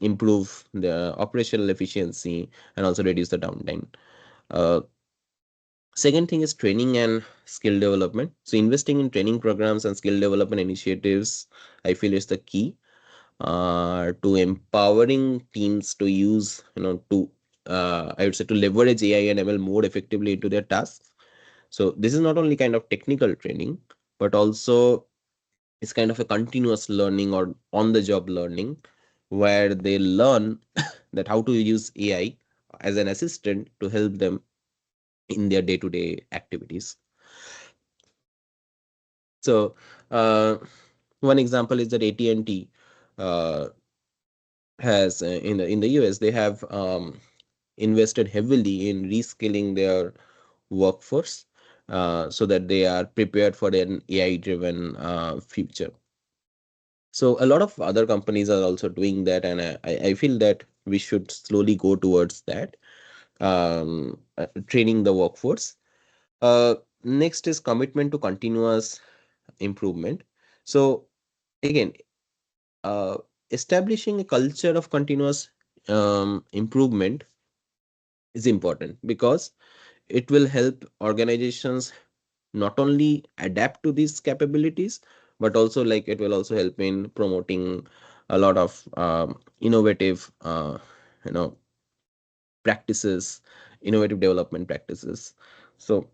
Speaker 2: improve the operational efficiency and also reduce the downtime. uh, Second thing is training and skill development. So investing in training programs and skill development initiatives, I feel, is the key to empowering teams to use to I would say to leverage AI and ML more effectively into their tasks. So this is not only kind of technical training, but also it's kind of a continuous learning or on the job learning, where they learn that how to use AI as an assistant to help them in their day-to-day activities. So one example is that AT&T uh, has in the US, they have invested heavily in reskilling their workforce so that they are prepared for an AI driven future. So a lot of other companies are also doing that, and I feel that we should slowly go towards that, training the workforce. Next is commitment to continuous improvement. So again, uh, establishing a culture of continuous improvement is important, because it will help organizations not only adapt to these capabilities, but also like it will also help in promoting a lot of innovative practices, innovative development practices. So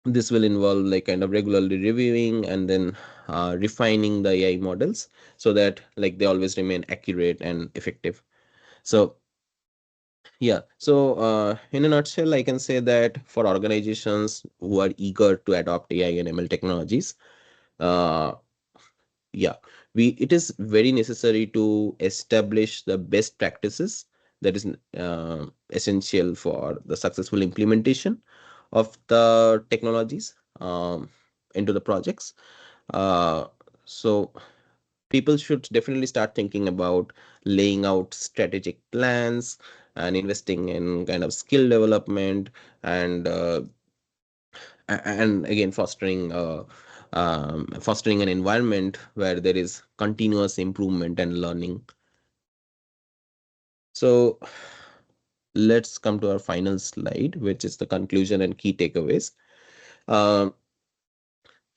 Speaker 2: this will involve like kind of regularly reviewing and then refining the AI models so that like they always remain accurate and effective. So yeah, so in a nutshell, I can say that for organizations who are eager to adopt AI and ML technologies, uh, yeah, it is very necessary to establish the best practices that is essential for the successful implementation of the technologies into the projects. uh, so people should definitely start thinking about laying out strategic plans and investing in kind of skill development and and again fostering an environment where there is continuous improvement and learning. So let's come to our final slide, which is the conclusion and key takeaways. um,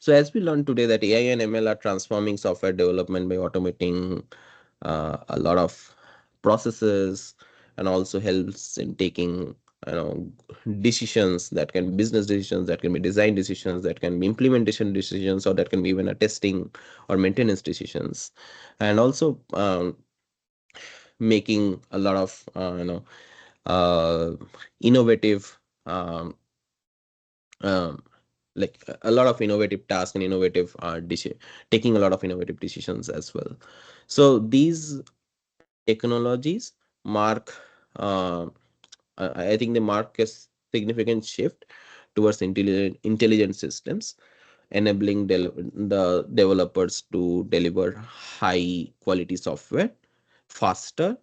Speaker 2: so as we learned today that AI and ML are transforming software development by automating a lot of processes, and also helps in taking you know decisions that can be business decisions, that can be design decisions, that can be implementation decisions, or that can be even a testing or maintenance decisions, and also making a lot of uh, innovative um, um, like a lot of innovative tasks and innovative taking a lot of innovative decisions as well. So these technologies mark uh, I think they mark a significant shift towards intelligent systems, enabling the developers to deliver high quality software faster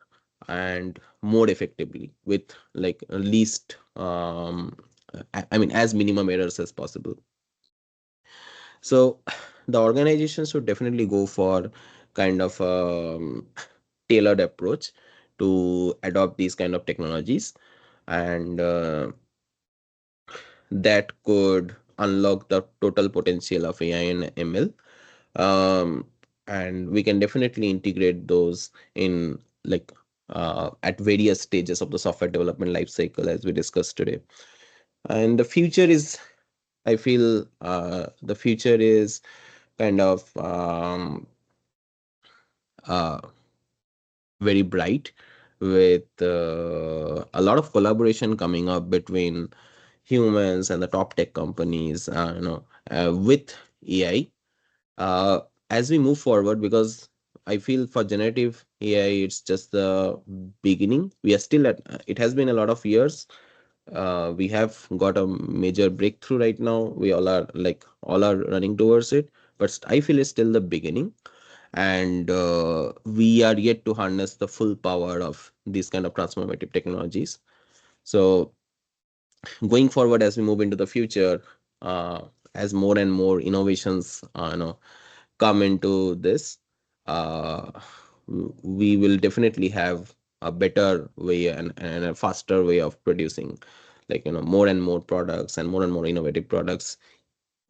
Speaker 2: and more effectively with like least I mean as minimum errors as possible. So the organization should definitely go for kind of tailored approach to adopt these kind of technologies, and that could unlock the total potential of AI and ML. Um, and we can definitely integrate those in like at various stages of the software development life cycle as we discussed today. And the future is, I feel, the future is kind of uh, very bright with a lot of collaboration coming up between humans and the top tech companies, with AI uh, as we move forward, because I feel for generative AI, it's just the beginning. We are still at, it has been a lot of years. We have got a major breakthrough right now. We all are running towards it, but I feel it's still the beginning, and we are yet to harness the full power of these kind of transformative technologies. So going forward, as we move into the future, uh, as more and more innovations come into this, uh, we will definitely have a better way and a faster way of producing like more and more products and more innovative products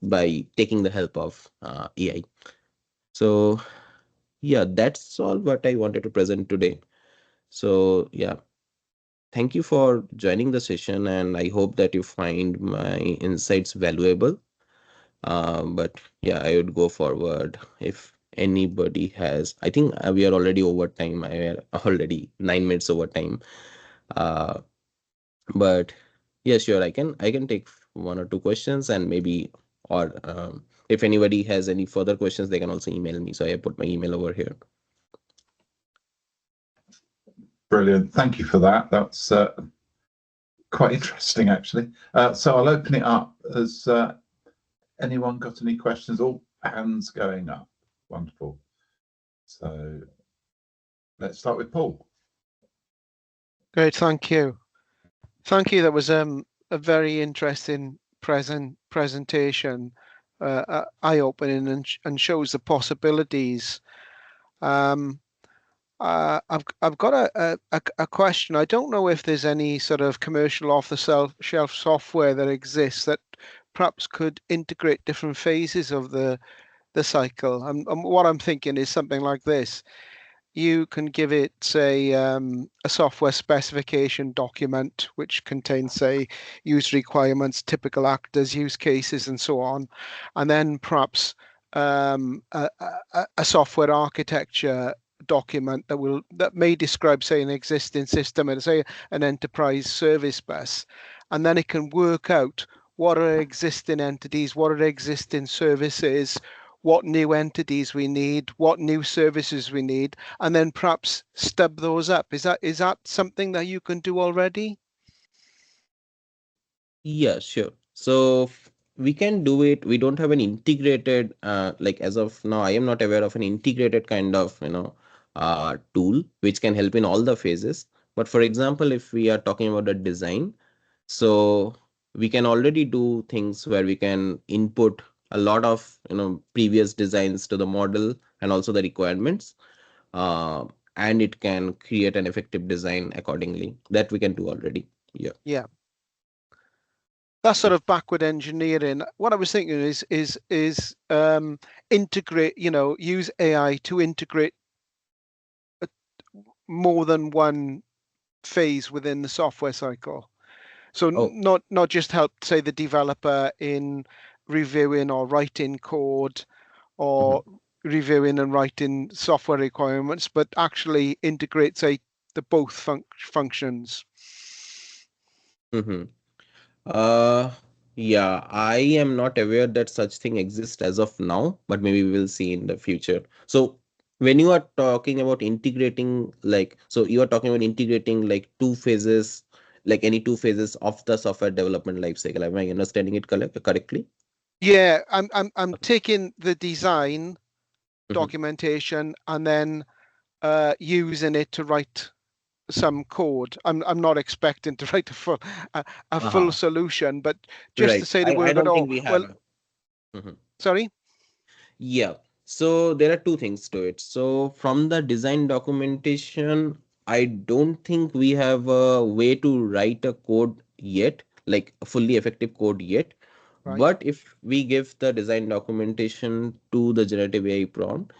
Speaker 2: by taking the help of AI. So yeah, that's all what I wanted to present today. So yeah, thank you for joining the session, and I hope that you find my insights valuable. But yeah, I would go forward if anybody has. I think we are already over time. I are already 9 minutes over time. Uh, but yeah, sure. I can take one or two questions, and maybe or if anybody has any further questions, they can also email me. So I put my email over here.
Speaker 1: Brilliant. Thank you for that. That's quite interesting, actually. So I'll open it up. Has anyone got any questions? All hands going up. Wonderful. So let's start with Paul.
Speaker 3: Great, thank you. Thank you. That was a very interesting presentation, eye-opening and shows the possibilities. I've got a question. I don't know if there's any sort of commercial off-the-shelf software that exists that perhaps could integrate different phases of the the cycle. And what I'm thinking is something like this. You can give it, say, a software specification document, which contains, say, user requirements, typical actors, use cases, and so on. And then perhaps a software architecture document that may describe, say, an existing system and, say, an enterprise service bus. And then it can work out what are existing entities, what are existing services, what new entities we need, what new services we need, and then perhaps stub those up. Is that something that you can do already?
Speaker 2: Yeah, sure. So we can do it. We don't have an integrated, like as of now, I am not aware of an integrated kind of, tool which can help in all the phases. But for example, if we are talking about the design, so we can already do things where we can input a lot of, previous designs to the model and also the requirements, uh, and it can create an effective design accordingly. That we can do already. Yeah.
Speaker 3: Yeah. That's sort of backward engineering. What I was thinking is integrate, use AI to integrate more than one phase within the software cycle. So
Speaker 2: Oh.
Speaker 3: not just help, say, the developer in reviewing or writing code or reviewing and writing software requirements, but actually integrate, say, the both functions.
Speaker 2: Mm-hmm. Uh, yeah, I am not aware that such thing exists as of now, but maybe we will see in the future. So when you are talking about integrating, like, so you are talking about integrating like two phases, like any two phases of the software development lifecycle. Am I understanding it correctly?
Speaker 3: Yeah, I'm taking the design
Speaker 2: Mhm.
Speaker 3: documentation and then using it to write some code. I'm not expecting to write a full
Speaker 2: Uh-huh.
Speaker 3: solution, but just to
Speaker 2: Right.
Speaker 3: say the
Speaker 2: I
Speaker 3: word at
Speaker 2: don't
Speaker 3: all.
Speaker 2: think we have.
Speaker 3: Well, sorry.
Speaker 2: Yeah. So there are two things to it. So from the design documentation, I don't think we have a way to write a code yet, like a fully effective code yet.
Speaker 3: Right.
Speaker 2: But if we give the design documentation to the generative AI prompt,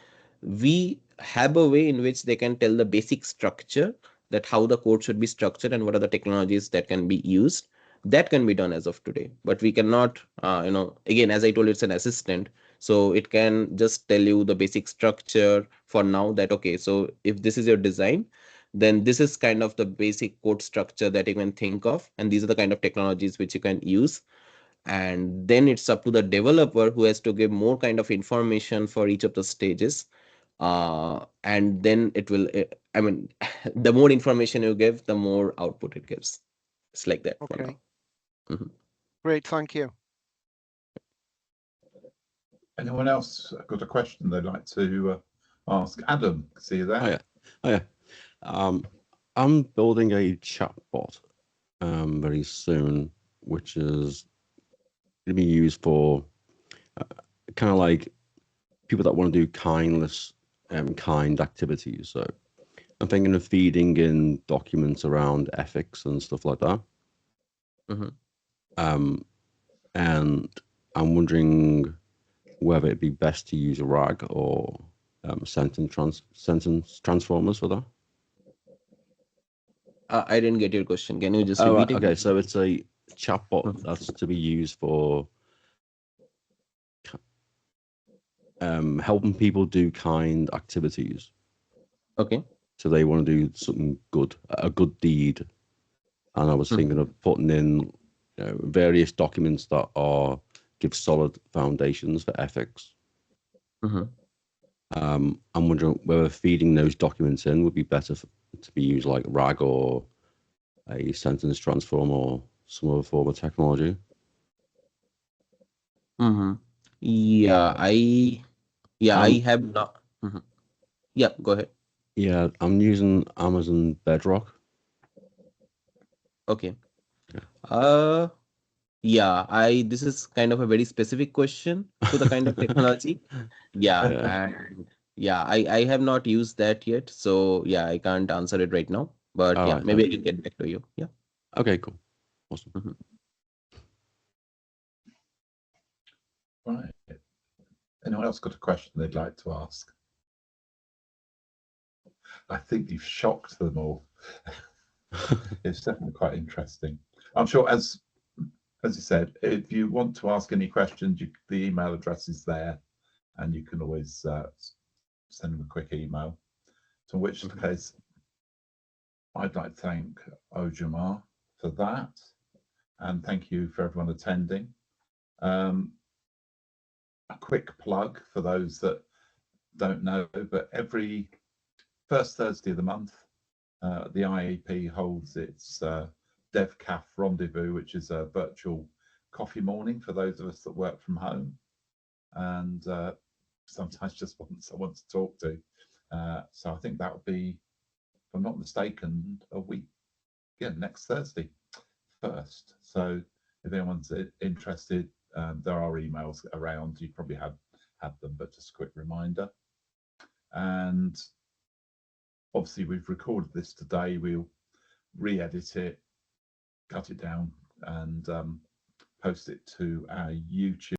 Speaker 2: we have a way in which they can tell the basic structure, that how the code should be structured and what are the technologies that can be used. That can be done as of today, but we cannot, again, as I told, it's an assistant, so it can just tell you the basic structure for now, that okay, so if this is your design, then this is kind of the basic code structure that you can think of, and these are the kind of technologies which you can use. And then it's up to the developer, who has to give more kind of information for each of the stages, and then it will, I mean, the more information you give, the more output it gives. It's like that for now.
Speaker 3: Okay. Great, thank you.
Speaker 1: Anyone else got a question they'd like to ask? Adam, see you there.
Speaker 4: Oh yeah. I'm building a chatbot very soon, which is going to be used for kind of like people that want to do kind activities. So I'm thinking of feeding in documents around ethics and stuff like that. And I'm wondering whether it'd be best to use a RAG or sentence transformers for that.
Speaker 2: I didn't get your question. Can you just
Speaker 4: Oh,
Speaker 2: repeat it?
Speaker 4: okay. So it's a chatbot that's to be used for helping people do kind activities.
Speaker 2: Okay.
Speaker 4: So they want to do something good, a good deed. And I was thinking of putting in various documents that give solid foundations for ethics. I'm wondering whether feeding those documents in would be better to be used like RAG or a sentence transform or some other form of technology.
Speaker 2: Yeah, I have not. Yeah, go ahead.
Speaker 4: Yeah, I'm using Amazon Bedrock.
Speaker 2: Okay. This is kind of a very specific question to the kind of technology. And I have not used that yet, so yeah, I can't answer it right now. But
Speaker 4: All
Speaker 2: yeah,
Speaker 4: right,
Speaker 2: maybe I can get back to you. Yeah.
Speaker 4: Okay, cool. Awesome.
Speaker 1: Right. Anyone else got a question they'd like to ask? I think you've shocked them all. It's definitely quite interesting. I'm sure, as you said, if you want to ask any questions, the email address is there, and you can always send them a quick email. So in which case, I'd like to thank Aryyama for that, and thank you for everyone attending. A quick plug for those that don't know, but every first Thursday of the month, the IAP holds its DevCaf Rendezvous, which is a virtual coffee morning for those of us that work from home and sometimes just want someone to talk to. So I think that will be, if I'm not mistaken, a week, next Thursday first. So if anyone's interested, there are emails around. You probably have them, but just a quick reminder. And obviously we've recorded this today. We'll re-edit it, cut it down, and post it to our YouTube